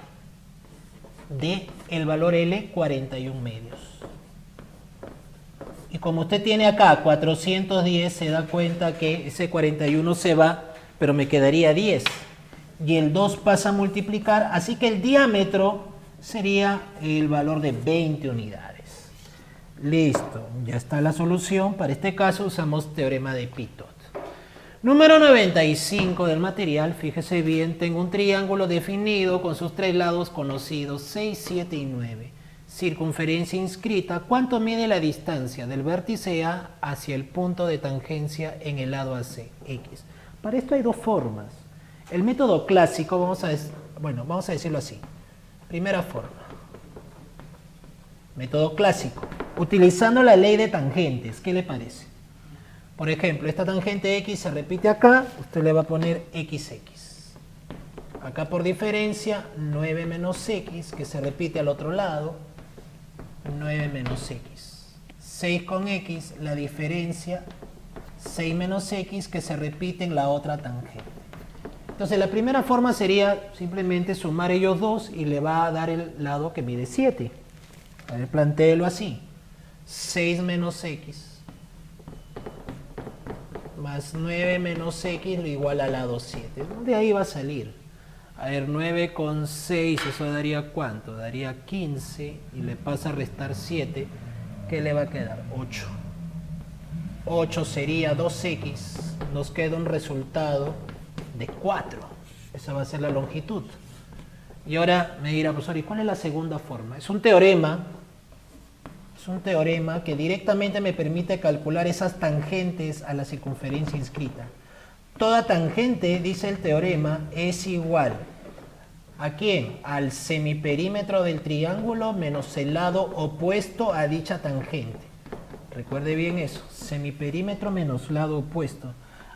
De el valor L, 41 medios. Y como usted tiene acá 410, se da cuenta que ese 41 se va, pero me quedaría 10. Y el 2 pasa a multiplicar, así que el diámetro sería el valor de 20 unidades. Listo, ya está la solución. Para este caso usamos teorema de Pitot. Número 95 del material. Fíjese bien, tengo un triángulo definido con sus tres lados conocidos, 6, 7 y 9. Circunferencia inscrita. ¿Cuánto mide la distancia del vértice A hacia el punto de tangencia en el lado AC? X. Para esto hay dos formas. El método clásico, vamos a decirlo así. Primera forma. Método clásico. Utilizando la ley de tangentes. ¿Qué le parece? Por ejemplo, esta tangente X se repite acá. Usted le va a poner XX. Acá por diferencia, 9 menos X, que se repite al otro lado. 9 menos x. 6 con x, la diferencia 6 menos x que se repite en la otra tangente. Entonces la primera forma sería simplemente sumar ellos dos y le va a dar el lado que mide 7. A ver, plantéelo así. 6 menos x más 9 menos x lo igual al lado 7. De ahí va a salir. A ver, 9 con 6, ¿eso daría cuánto? Daría 15 y le pasa a restar 7. ¿Qué le va a quedar? 8. 8 sería 2x. Nos queda un resultado de 4. Esa va a ser la longitud. Y ahora me dirá, profesor, ¿y cuál es la segunda forma? Es un teorema. Es un teorema que directamente me permite calcular esas tangentes a la circunferencia inscrita. Toda tangente, dice el teorema, es igual ¿a quién? Al semiperímetro del triángulo menos el lado opuesto a dicha tangente. Recuerde bien eso, semiperímetro menos lado opuesto.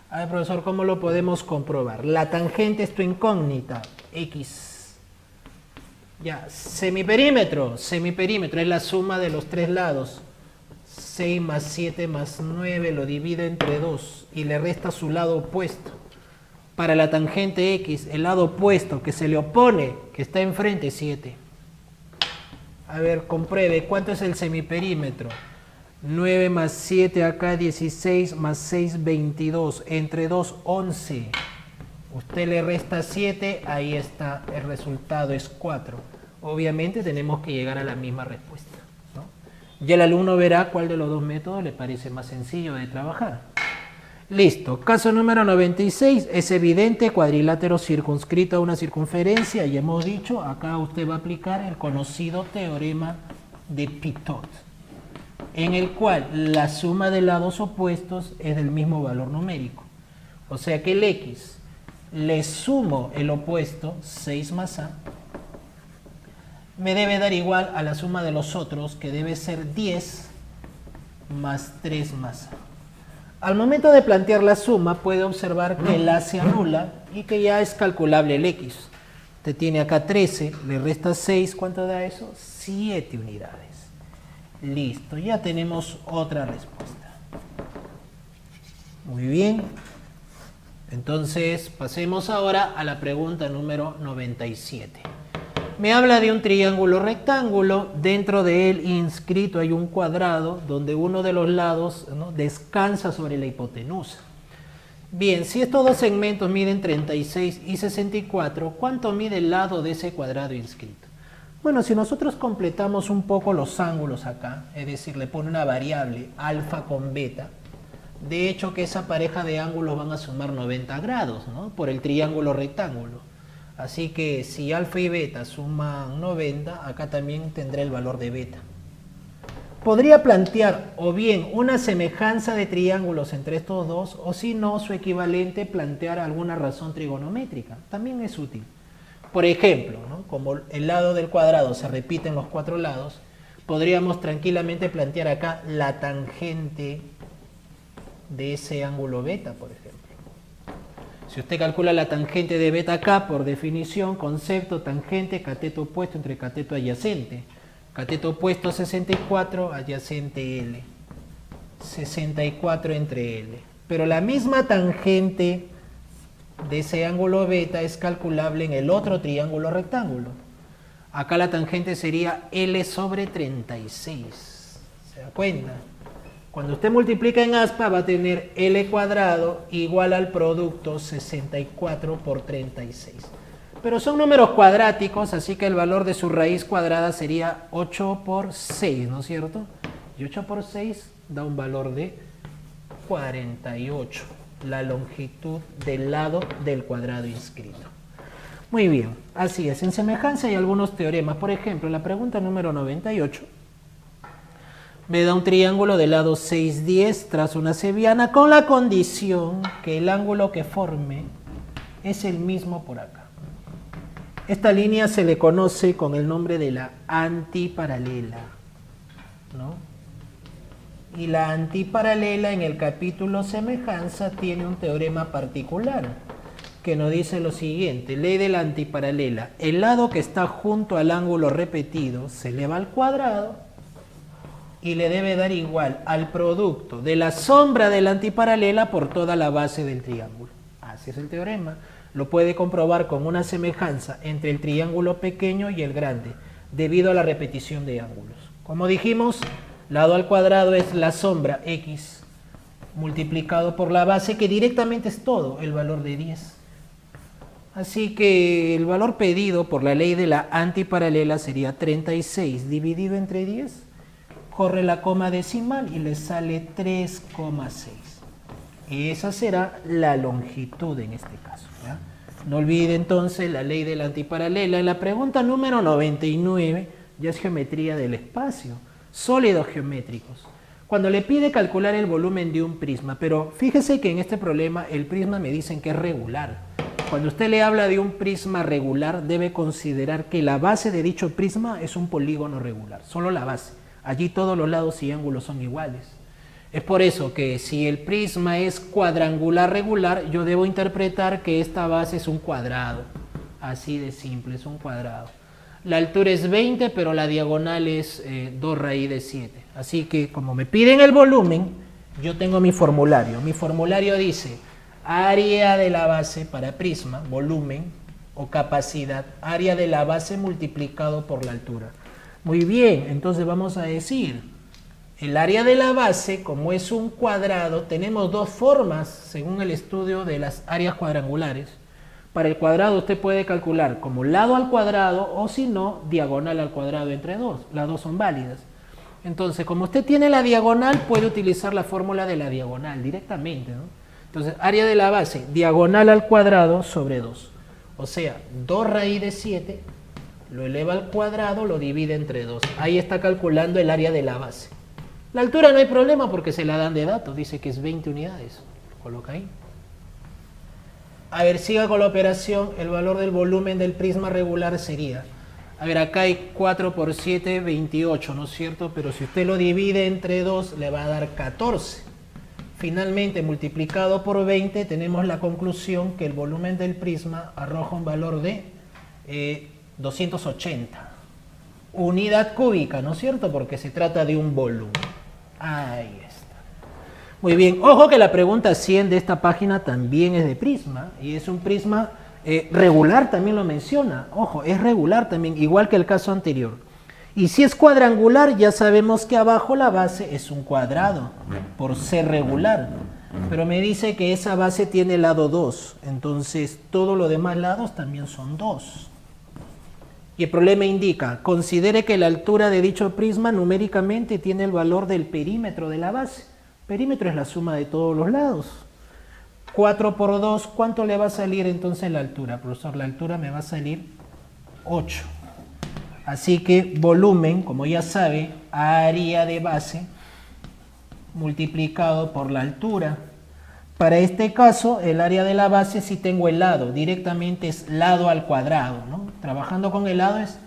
A ver, profesor, ¿cómo lo podemos comprobar? La tangente es tu incógnita, x. Ya, semiperímetro es la suma de los tres lados. 6 más 7 más 9 lo divide entre 2 y le resta su lado opuesto. Para la tangente x, el lado opuesto que se le opone, que está enfrente, 7. A ver, compruebe, ¿cuánto es el semiperímetro? 9 más 7 acá, 16 más 6, 22. Entre 2, 11. Usted le resta 7, ahí está, el resultado es 4. Obviamente tenemos que llegar a la misma respuesta, ¿no? Y el alumno verá cuál de los dos métodos le parece más sencillo de trabajar. Listo, caso número 96, es evidente cuadrilátero circunscrito a una circunferencia, y hemos dicho, acá usted va a aplicar el conocido teorema de Pitot, en el cual la suma de lados opuestos es del mismo valor numérico. O sea que el x le sumo el opuesto, 6 más a, me debe dar igual a la suma de los otros, que debe ser 10 más 3 más a. Al momento de plantear la suma, puede observar que el a se anula y que ya es calculable el x. Usted tiene acá 13, le resta 6, ¿cuánto da eso? 7 unidades. Listo, ya tenemos otra respuesta. Muy bien. Entonces, pasemos ahora a la pregunta número 97. Me habla de un triángulo rectángulo, dentro de él inscrito hay un cuadrado donde uno de los lados, ¿no?, descansa sobre la hipotenusa. Bien, si estos dos segmentos miden 36 y 64, ¿cuánto mide el lado de ese cuadrado inscrito? Bueno, si nosotros completamos un poco los ángulos acá, es decir, le pone una variable alfa con beta, de hecho que esa pareja de ángulos van a sumar 90 grados, ¿no?, por el triángulo rectángulo. Así que si alfa y beta suman 90, acá también tendré el valor de beta. Podría plantear o bien una semejanza de triángulos entre estos dos, o si no, su equivalente, plantear alguna razón trigonométrica. También es útil. Por ejemplo, ¿no?, como el lado del cuadrado se repite en los cuatro lados, podríamos tranquilamente plantear acá la tangente de ese ángulo beta, por ejemplo. Si usted calcula la tangente de beta acá, por definición, concepto, tangente, cateto opuesto entre cateto adyacente. Cateto opuesto 64, adyacente L. 64 entre L. Pero la misma tangente de ese ángulo beta es calculable en el otro triángulo rectángulo. Acá la tangente sería L sobre 36. ¿Se da cuenta? Cuando usted multiplica en aspa va a tener L cuadrado igual al producto 64 por 36. Pero son números cuadráticos, así que el valor de su raíz cuadrada sería 8 por 6, ¿no es cierto? Y 8 por 6 da un valor de 48, la longitud del lado del cuadrado inscrito. Muy bien, así es. En semejanza hay algunos teoremas. Por ejemplo, la pregunta número 98 me da un triángulo de lado 6, 10, trazo una cebiana con la condición que el ángulo que forme es el mismo por acá. Esta línea se le conoce con el nombre de la antiparalela, ¿no? Y la antiparalela en el capítulo semejanza tiene un teorema particular que nos dice lo siguiente: ley de la antiparalela, el lado que está junto al ángulo repetido se eleva al cuadrado y le debe dar igual al producto de la sombra de la antiparalela por toda la base del triángulo. Así es el teorema. Lo puede comprobar con una semejanza entre el triángulo pequeño y el grande, debido a la repetición de ángulos. Como dijimos, lado al cuadrado es la sombra x multiplicado por la base, que directamente es todo, el valor de 10. Así que el valor pedido por la ley de la antiparalela sería 36 dividido entre 10. Corre la coma decimal y le sale 3,6. Esa será la longitud en este caso, ¿ya? No olvide entonces la ley de la antiparalela. En la pregunta número 99 ya es geometría del espacio, sólidos geométricos. Cuando le pide calcular el volumen de un prisma, pero fíjese que en este problema el prisma me dicen que es regular. Cuando usted le habla de un prisma regular, debe considerar que la base de dicho prisma es un polígono regular, solo la base. Allí todos los lados y ángulos son iguales. Es por eso que si el prisma es cuadrangular regular, yo debo interpretar que esta base es un cuadrado. Así de simple, es un cuadrado. La altura es 20, pero la diagonal es 2 raíz de 7. Así que como me piden el volumen, yo tengo mi formulario. Mi formulario dice área de la base para prisma, volumen o capacidad, área de la base multiplicado por la altura. Muy bien, entonces vamos a decir, el área de la base, como es un cuadrado, tenemos dos formas según el estudio de las áreas cuadrangulares. Para el cuadrado usted puede calcular como lado al cuadrado o si no, diagonal al cuadrado entre dos. Las dos son válidas. Entonces, como usted tiene la diagonal, puede utilizar la fórmula de la diagonal directamente, ¿no? Entonces, área de la base, diagonal al cuadrado sobre 2. O sea, 2 raíz de 7, lo eleva al cuadrado, lo divide entre 2. Ahí está calculando el área de la base. La altura no hay problema porque se la dan de datos, dice que es 20 unidades. Coloca ahí. A ver, siga con la operación. El valor del volumen del prisma regular sería, a ver, acá hay 4 por 7, 28, ¿no es cierto? Pero si usted lo divide entre 2, le va a dar 14. Finalmente, multiplicado por 20, tenemos la conclusión que el volumen del prisma arroja un valor de 280. Unidad cúbica, ¿no es cierto? Porque se trata de un volumen. Ahí está. Muy bien, ojo que la pregunta 100 de esta página también es de prisma, y es un prisma regular, también lo menciona. Ojo, es regular también, igual que el caso anterior. Y si es cuadrangular, ya sabemos que abajo la base es un cuadrado, por ser regular. Pero me dice que esa base tiene lado 2, entonces todos los demás lados también son 2. Y el problema indica, considere que la altura de dicho prisma numéricamente tiene el valor del perímetro de la base. Perímetro es la suma de todos los lados. 4 por 2, ¿cuánto le va a salir entonces la altura? Profesor, la altura me va a salir 8. Así que volumen, como ya sabe, área de base multiplicado por la altura. Para este caso, el área de la base, si tengo el lado, directamente es lado al cuadrado, ¿no? Trabajando con el lado es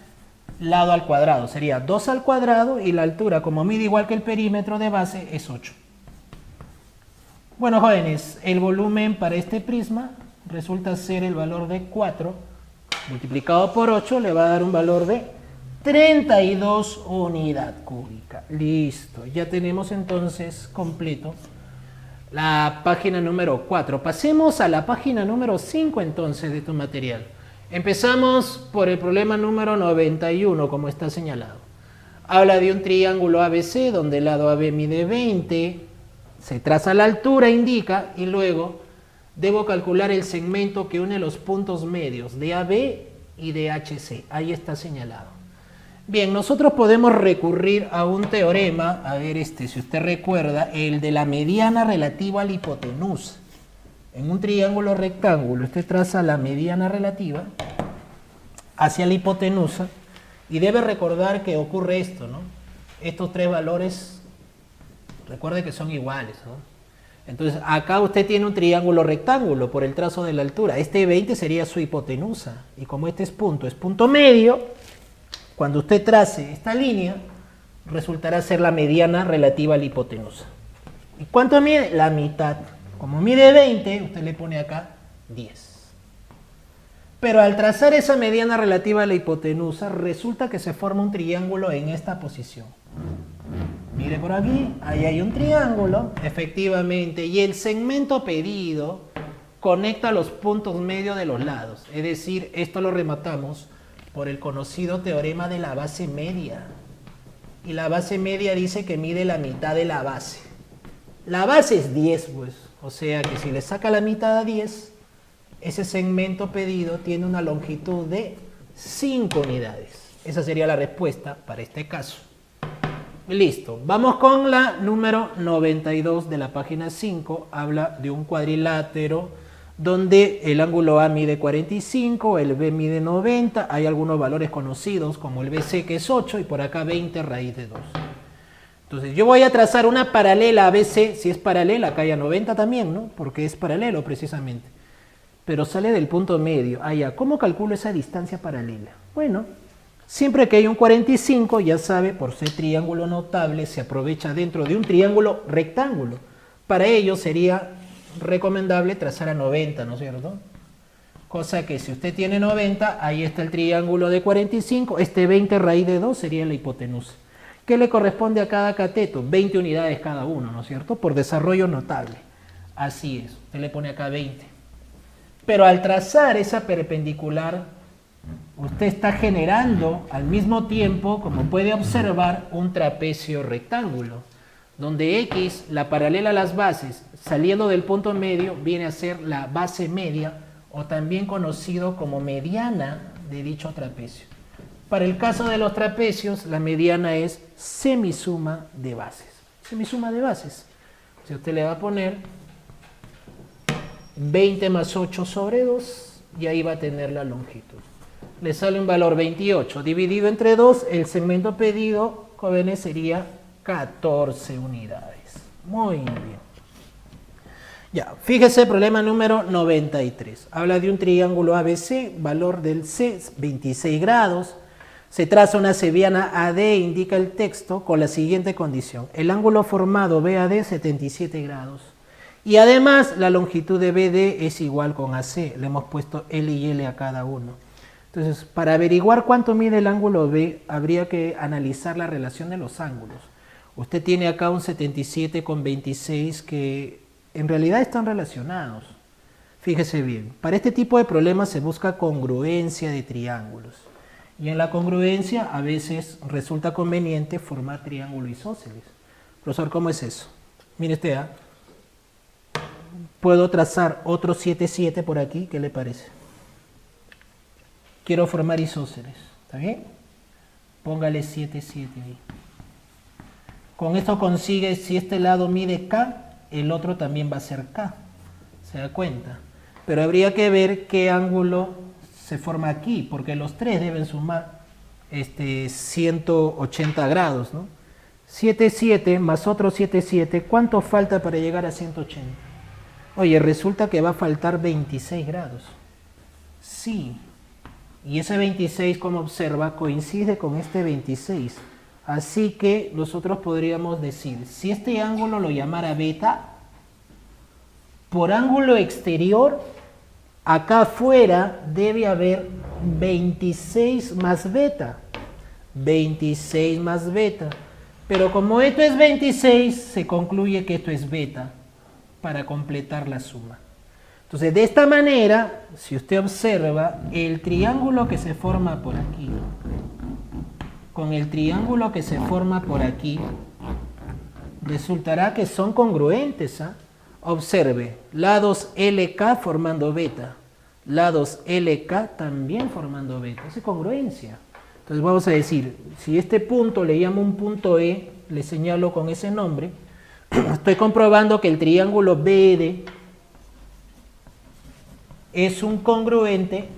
lado al cuadrado. Sería 2 al cuadrado y la altura, como mide igual que el perímetro de base, es 8. Bueno, jóvenes, el volumen para este prisma resulta ser el valor de 4 multiplicado por 8 le va a dar un valor de 32 unidad cúbica. Listo, ya tenemos entonces completo la página número 4. Pasemos a la página número 5 entonces de tu material. Empezamos por el problema número 91, como está señalado. Habla de un triángulo ABC donde el lado AB mide 20, se traza la altura, indica, y luego debo calcular el segmento que une los puntos medios de AB y de HC. Ahí está señalado. Bien, nosotros podemos recurrir a un teorema, a ver si usted recuerda, el de la mediana relativa a la hipotenusa. En un triángulo rectángulo, usted traza la mediana relativa hacia la hipotenusa y debe recordar que ocurre esto, ¿no? Estos tres valores, recuerde que son iguales, ¿no? Entonces, acá usted tiene un triángulo rectángulo por el trazo de la altura. Este 20 sería su hipotenusa. Y como este es punto medio, cuando usted trace esta línea, resultará ser la mediana relativa a la hipotenusa. ¿Y cuánto mide? La mitad. Como mide 20, usted le pone acá 10. Pero al trazar esa mediana relativa a la hipotenusa, resulta que se forma un triángulo en esta posición. Mire por aquí, ahí hay un triángulo, efectivamente, y el segmento pedido conecta los puntos medios de los lados. Es decir, esto lo rematamos por el conocido teorema de la base media. Y la base media dice que mide la mitad de la base. La base es 10, pues. O sea que si le saca la mitad a 10, ese segmento pedido tiene una longitud de 5 unidades. Esa sería la respuesta para este caso. Listo. Vamos con la número 92 de la página 5. Habla de un cuadrilátero donde el ángulo A mide 45, el B mide 90. Hay algunos valores conocidos como el BC que es 8 y por acá 20 raíz de 2. Entonces yo voy a trazar una paralela a BC. Si es paralela, acá hay a 90 también, ¿no? Porque es paralelo precisamente. Pero sale del punto medio. Ah, ya. ¿Cómo calculo esa distancia paralela? Bueno, siempre que hay un 45, ya sabe, por ser triángulo notable, se aprovecha dentro de un triángulo rectángulo. Para ello sería recomendable trazar a 90, ¿no es cierto? Cosa que si usted tiene 90, ahí está el triángulo de 45, este 20 raíz de 2 sería la hipotenusa. ¿Qué le corresponde a cada cateto? 20 unidades cada uno, ¿no es cierto? Por desarrollo notable. Así es, usted le pone acá 20. Pero al trazar esa perpendicular, usted está generando al mismo tiempo, como puede observar, un trapecio rectángulo, donde X, la paralela a las bases, saliendo del punto medio, viene a ser la base media, o también conocido como mediana de dicho trapecio. Para el caso de los trapecios, la mediana es semisuma de bases. Semisuma de bases. Si usted le va a poner 20 más 8 sobre 2, y ahí va a tener la longitud. Le sale un valor 28. Dividido entre 2, el segmento pedido, jóvenes, sería 14 unidades. Muy bien. Ya, fíjese, problema número 93. Habla de un triángulo ABC, valor del C, 26 grados. Se traza una seviana AD, indica el texto, con la siguiente condición. El ángulo formado BAD, 77 grados. Y además, la longitud de BD es igual con AC. Le hemos puesto L y L a cada uno. Entonces, para averiguar cuánto mide el ángulo B, habría que analizar la relación de los ángulos. Usted tiene acá un 77 con 26 que en realidad están relacionados. Fíjese bien, para este tipo de problemas se busca congruencia de triángulos. Y en la congruencia a veces resulta conveniente formar triángulo isósceles. Profesor, ¿cómo es eso? Mire usted, puedo trazar otro 7,7 por aquí, ¿qué le parece? Quiero formar isósceles, ¿está bien? Póngale 7,7 ahí. Con esto consigue, si este lado mide K, el otro también va a ser K. ¿Se da cuenta? Pero habría que ver qué ángulo se forma aquí, porque los tres deben sumar 180 grados, ¿no? 7,7 más otro 7,7, ¿cuánto falta para llegar a 180? Oye, resulta que va a faltar 26 grados. Sí. Y ese 26, como observa, coincide con este 26. Así que nosotros podríamos decir, si este ángulo lo llamara beta, por ángulo exterior, acá afuera debe haber 26 más beta. 26 más beta. Pero como esto es 26, se concluye que esto es beta para completar la suma. Entonces, de esta manera, si usted observa, el triángulo que se forma por aquí, con el triángulo que se forma por aquí, resultará que son congruentes, ¿ah? Observe, lados LK formando beta, lados LK también formando beta, es congruencia. Entonces vamos a decir, si este punto le llamo un punto E, le señalo con ese nombre, estoy comprobando que el triángulo BD es un congruente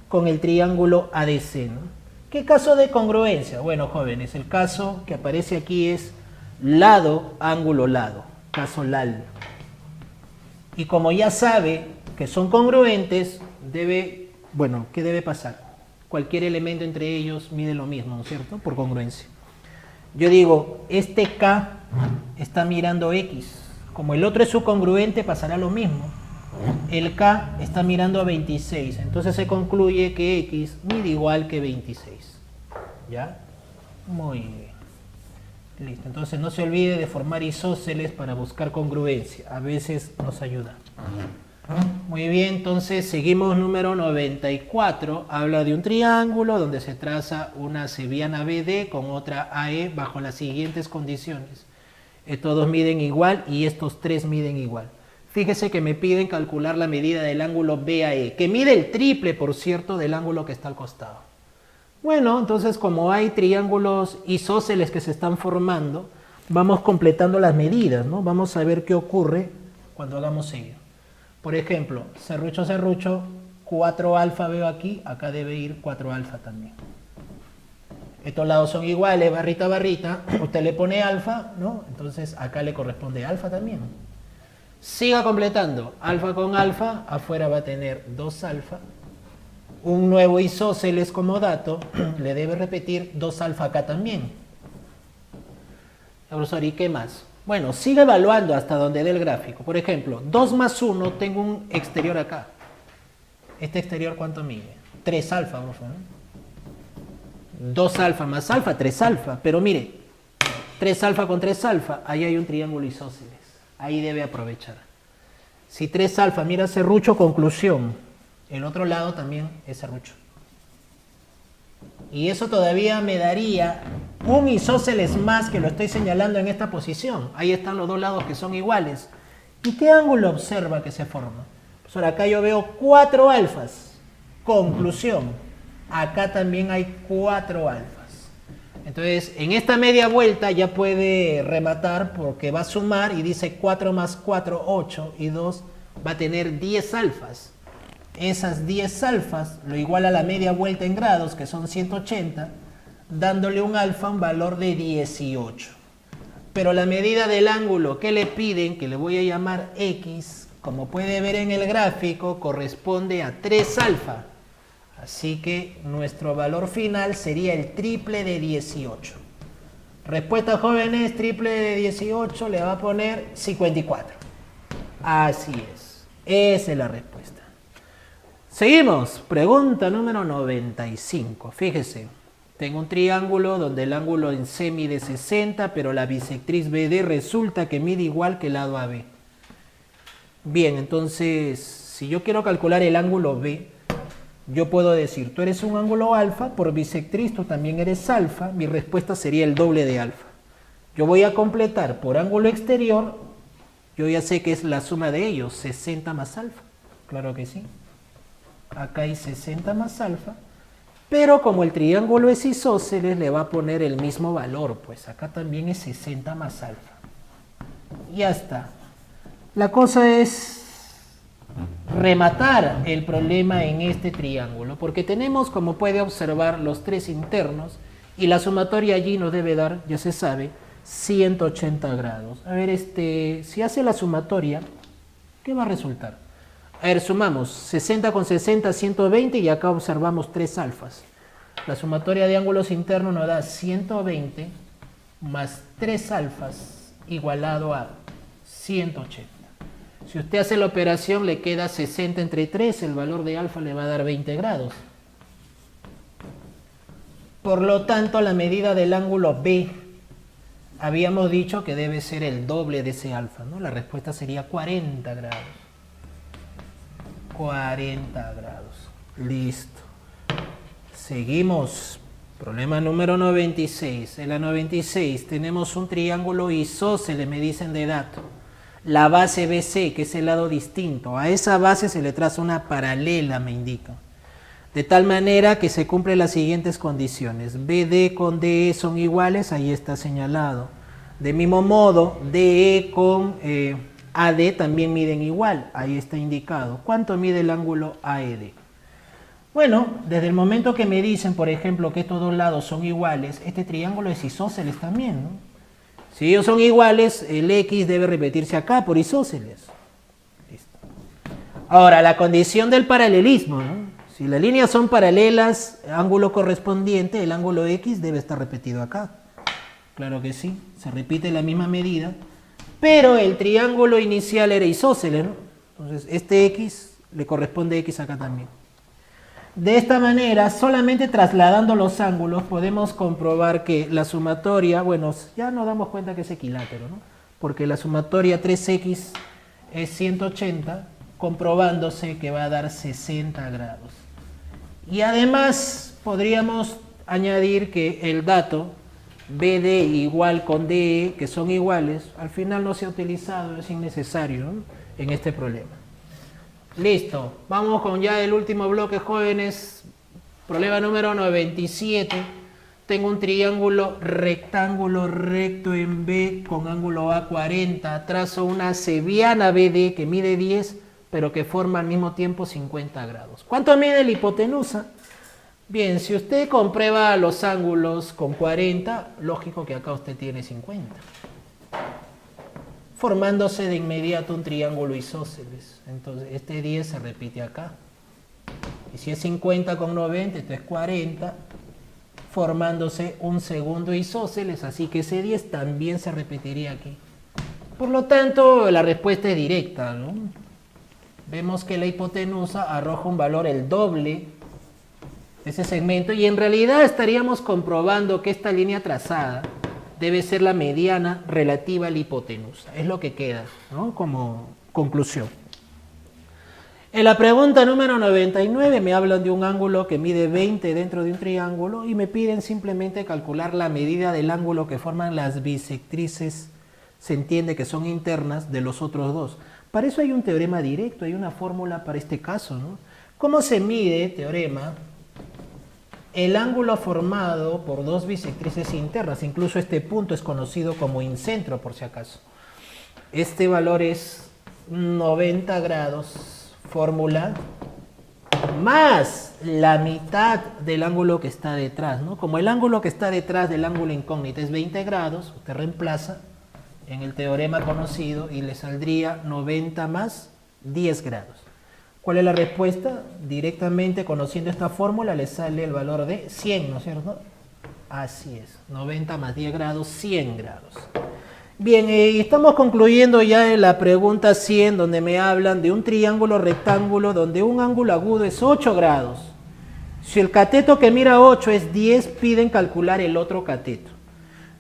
con el triángulo ADC, ¿no? ¿Qué caso de congruencia? Bueno, jóvenes, el caso que aparece aquí es lado, ángulo, lado, caso LAL. Y como ya sabe que son congruentes, ¿qué debe pasar? Cualquier elemento entre ellos mide lo mismo, ¿no es cierto? Por congruencia. Yo digo, este K está mirando X. Como el otro es su congruente, pasará lo mismo. El K está mirando a 26. Entonces se concluye que X mide igual que 26. ¿Ya? Muy bien. Listo, entonces no se olvide de formar isósceles para buscar congruencia. A veces nos ayuda. Muy bien, entonces seguimos número 94. Habla de un triángulo donde se traza una seviana BD con otra AE bajo las siguientes condiciones. Estos dos miden igual y estos tres miden igual. Fíjese que me piden calcular la medida del ángulo BAE, que mide el triple, por cierto, del ángulo que está al costado. Bueno, entonces como hay triángulos isósceles que se están formando, vamos completando las medidas, ¿no? Vamos a ver qué ocurre cuando hagamos ello. Por ejemplo, serrucho, serrucho, 4 alfa veo aquí, acá debe ir 4 alfa también. Estos lados son iguales, barrita, barrita, usted le pone alfa, ¿no? Entonces acá le corresponde alfa también. Siga completando, alfa con alfa, afuera va a tener 2 alfa. Un nuevo isósceles como dato, le debe repetir 2 alfa acá también. Profesor, ¿y qué más? Bueno, sigue evaluando hasta donde dé el gráfico. Por ejemplo, 2 más 1, tengo un exterior acá. ¿Este exterior cuánto mide? 3 alfa, por favor. 2 alfa más alfa, 3 alfa. Pero mire, 3 alfa con 3 alfa, ahí hay un triángulo isósceles. Ahí debe aprovechar. Si 3 alfa, mira serrucho, conclusión. El otro lado también es serrucho. Y eso todavía me daría un isósceles más que lo estoy señalando en esta posición. Ahí están los dos lados que son iguales. ¿Y qué ángulo observa que se forma? Pues ahora acá yo veo 4 alfas. Conclusión. Acá también hay 4 alfas. Entonces, en esta media vuelta ya puede rematar porque va a sumar y dice 4 más 4, 8 y 2 va a tener 10 alfas. Esas 10 alfas lo iguala a la media vuelta en grados, que son 180, dándole un alfa, un valor de 18. Pero la medida del ángulo que le piden, que le voy a llamar X, como puede ver en el gráfico, corresponde a 3 alfa. Así que nuestro valor final sería el triple de 18. Respuesta, jóvenes, triple de 18 le va a poner 54. Así es. Esa es la respuesta. Seguimos. Pregunta número 95. Fíjese. Tengo un triángulo donde el ángulo en C mide 60, pero la bisectriz BD resulta que mide igual que el lado AB. Bien, entonces, si yo quiero calcular el ángulo B, yo puedo decir, tú eres un ángulo alfa, por bisectriz tú también eres alfa, mi respuesta sería el doble de alfa. Yo voy a completar por ángulo exterior, yo ya sé que es la suma de ellos, 60 más alfa. Claro que sí. Acá hay 60 más alfa, pero como el triángulo es isósceles, le va a poner el mismo valor, pues acá también es 60 más alfa. Ya está. La cosa es rematar el problema en este triángulo, porque tenemos, como puede observar, los tres internos, y la sumatoria allí nos debe dar, ya se sabe, 180 grados. A ver, si hace la sumatoria, ¿qué va a resultar? A ver, sumamos 60 con 60, 120 y acá observamos 3 alfas. La sumatoria de ángulos internos nos da 120 más 3 alfas igualado a 180. Si usted hace la operación le queda 60 entre 3, el valor de alfa le va a dar 20 grados. Por lo tanto, la medida del ángulo B, habíamos dicho que debe ser el doble de ese alfa, ¿no? La respuesta sería 40 grados. 40 grados. Listo. Seguimos. Problema número 96. En la 96 tenemos un triángulo isósceles, me dicen de dato. La base BC, que es el lado distinto. A esa base se le traza una paralela, me indican. De tal manera que se cumplen las siguientes condiciones. BD con DE son iguales, ahí está señalado. De mismo modo, DE con AD también miden igual, ahí está indicado. ¿Cuánto mide el ángulo AED? Bueno, desde el momento que me dicen, por ejemplo, que estos dos lados son iguales, este triángulo es isósceles también, ¿no? Si ellos son iguales, el X debe repetirse acá por isósceles. Listo. Ahora, la condición del paralelismo, ¿no? Si las líneas son paralelas, ángulo correspondiente, el ángulo X debe estar repetido acá. Claro que sí, se repite la misma medida. Pero el triángulo inicial era isósceles, ¿no? Entonces, este X le corresponde X acá también. De esta manera, solamente trasladando los ángulos, podemos comprobar que la sumatoria, bueno, ya nos damos cuenta que es equilátero, ¿no? Porque la sumatoria 3x es 180, comprobándose que va a dar 60 grados. Y además podríamos añadir que el dato BD igual con DE, que son iguales, al final no se ha utilizado, es innecesario, ¿no?, en este problema. Listo, vamos con ya el último bloque, jóvenes. Problema número 97. Tengo un triángulo rectángulo recto en B con ángulo A40. Trazo una seviana BD que mide 10, pero que forma al mismo tiempo 50 grados. ¿Cuánto mide la hipotenusa? Bien, si usted comprueba los ángulos con 40, lógico que acá usted tiene 50. Formándose de inmediato un triángulo isósceles. Entonces, este 10 se repite acá. Y si es 50 con 90, esto es 40, formándose un segundo isósceles, así que ese 10 también se repetiría aquí. Por lo tanto, la respuesta es directa, ¿no? Vemos que la hipotenusa arroja un valor el doble de ese segmento, y en realidad estaríamos comprobando que esta línea trazada debe ser la mediana relativa a la hipotenusa. Es lo que queda, ¿no?, como conclusión. En la pregunta número 99 me hablan de un ángulo que mide 20 dentro de un triángulo y me piden simplemente calcular la medida del ángulo que forman las bisectrices, se entiende que son internas, de los otros dos. Para eso hay un teorema directo, hay una fórmula para este caso, ¿no? ¿Cómo se mide, teorema, el ángulo formado por dos bisectrices internas? Incluso este punto es conocido como incentro, por si acaso. Este valor es 90 grados, fórmula, más la mitad del ángulo que está detrás, ¿no? Como el ángulo que está detrás del ángulo incógnito es 20 grados, usted reemplaza en el teorema conocido y le saldría 90 más 10 grados. ¿Cuál es la respuesta? Directamente conociendo esta fórmula le sale el valor de 100, ¿no es cierto? Así es, 90 más 10 grados, 100 grados. Bien, estamos concluyendo ya en la pregunta 100, donde me hablan de un triángulo rectángulo donde un ángulo agudo es 8 grados. Si el cateto que mira 8 es 10, piden calcular el otro cateto.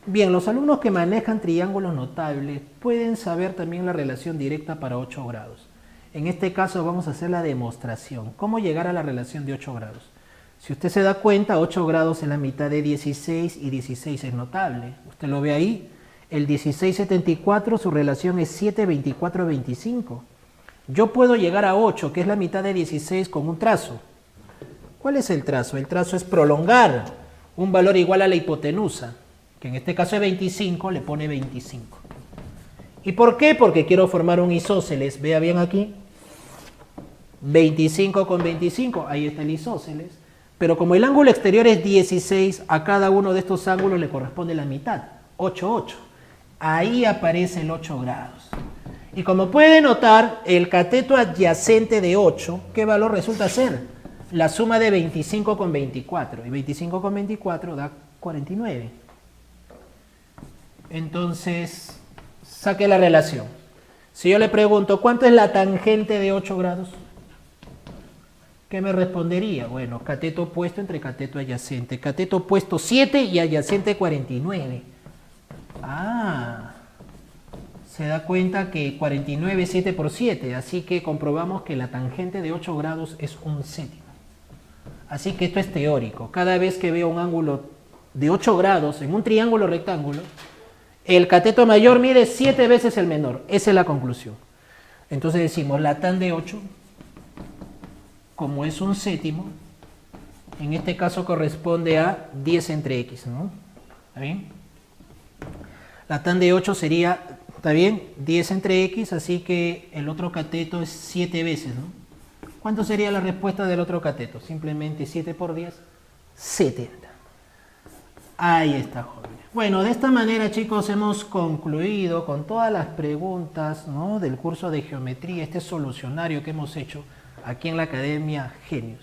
Bien, los alumnos que manejan triángulos notables pueden saber también la relación directa para 8 grados. En este caso vamos a hacer la demostración. ¿Cómo llegar a la relación de 8 grados? Si usted se da cuenta, 8 grados es la mitad de 16 y 16 es notable. Usted lo ve ahí. El 16,74, su relación es 7,24,25. Yo puedo llegar a 8, que es la mitad de 16, con un trazo. ¿Cuál es el trazo? El trazo es prolongar un valor igual a la hipotenusa, que en este caso es 25, le pone 25. ¿Y por qué? Porque quiero formar un isósceles. Vea bien aquí. 25 con 25, ahí está el isósceles. Pero como el ángulo exterior es 16, a cada uno de estos ángulos le corresponde la mitad, 8, 8. Ahí aparece el 8 grados. Y como puede notar, el cateto adyacente de 8, ¿qué valor resulta ser? La suma de 25 con 24. Y 25 con 24 da 49. Entonces, saque la relación. Si yo le pregunto, ¿cuánto es la tangente de 8 grados? ¿Qué me respondería? Bueno, cateto opuesto entre cateto adyacente. Cateto opuesto 7 y adyacente 49. Ah, se da cuenta que 49 es 7 por 7, así que comprobamos que la tangente de 8 grados es un séptimo. Así que esto es teórico. Cada vez que veo un ángulo de 8 grados en un triángulo rectángulo, el cateto mayor mide 7 veces el menor. Esa es la conclusión. Entonces decimos, la tan de 8, como es un séptimo, en este caso corresponde a 10 entre x, ¿no? ¿Está bien? La tan de 8 sería, ¿está bien?, 10 entre x, así que el otro cateto es 7 veces, ¿no? ¿Cuánto sería la respuesta del otro cateto? Simplemente 7 por 10, 70. Ahí está, jóvenes. Bueno, de esta manera, chicos, hemos concluido con todas las preguntas, ¿no?, del curso de geometría, este solucionario que hemos hecho aquí en la Academia Genius.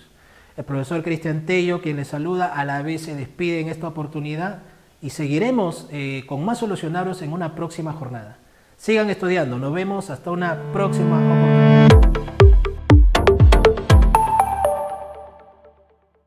El profesor Cristian Tello, quien les saluda, a la vez se despide en esta oportunidad y seguiremos con más solucionarios en una próxima jornada. Sigan estudiando, nos vemos hasta una próxima oportunidad.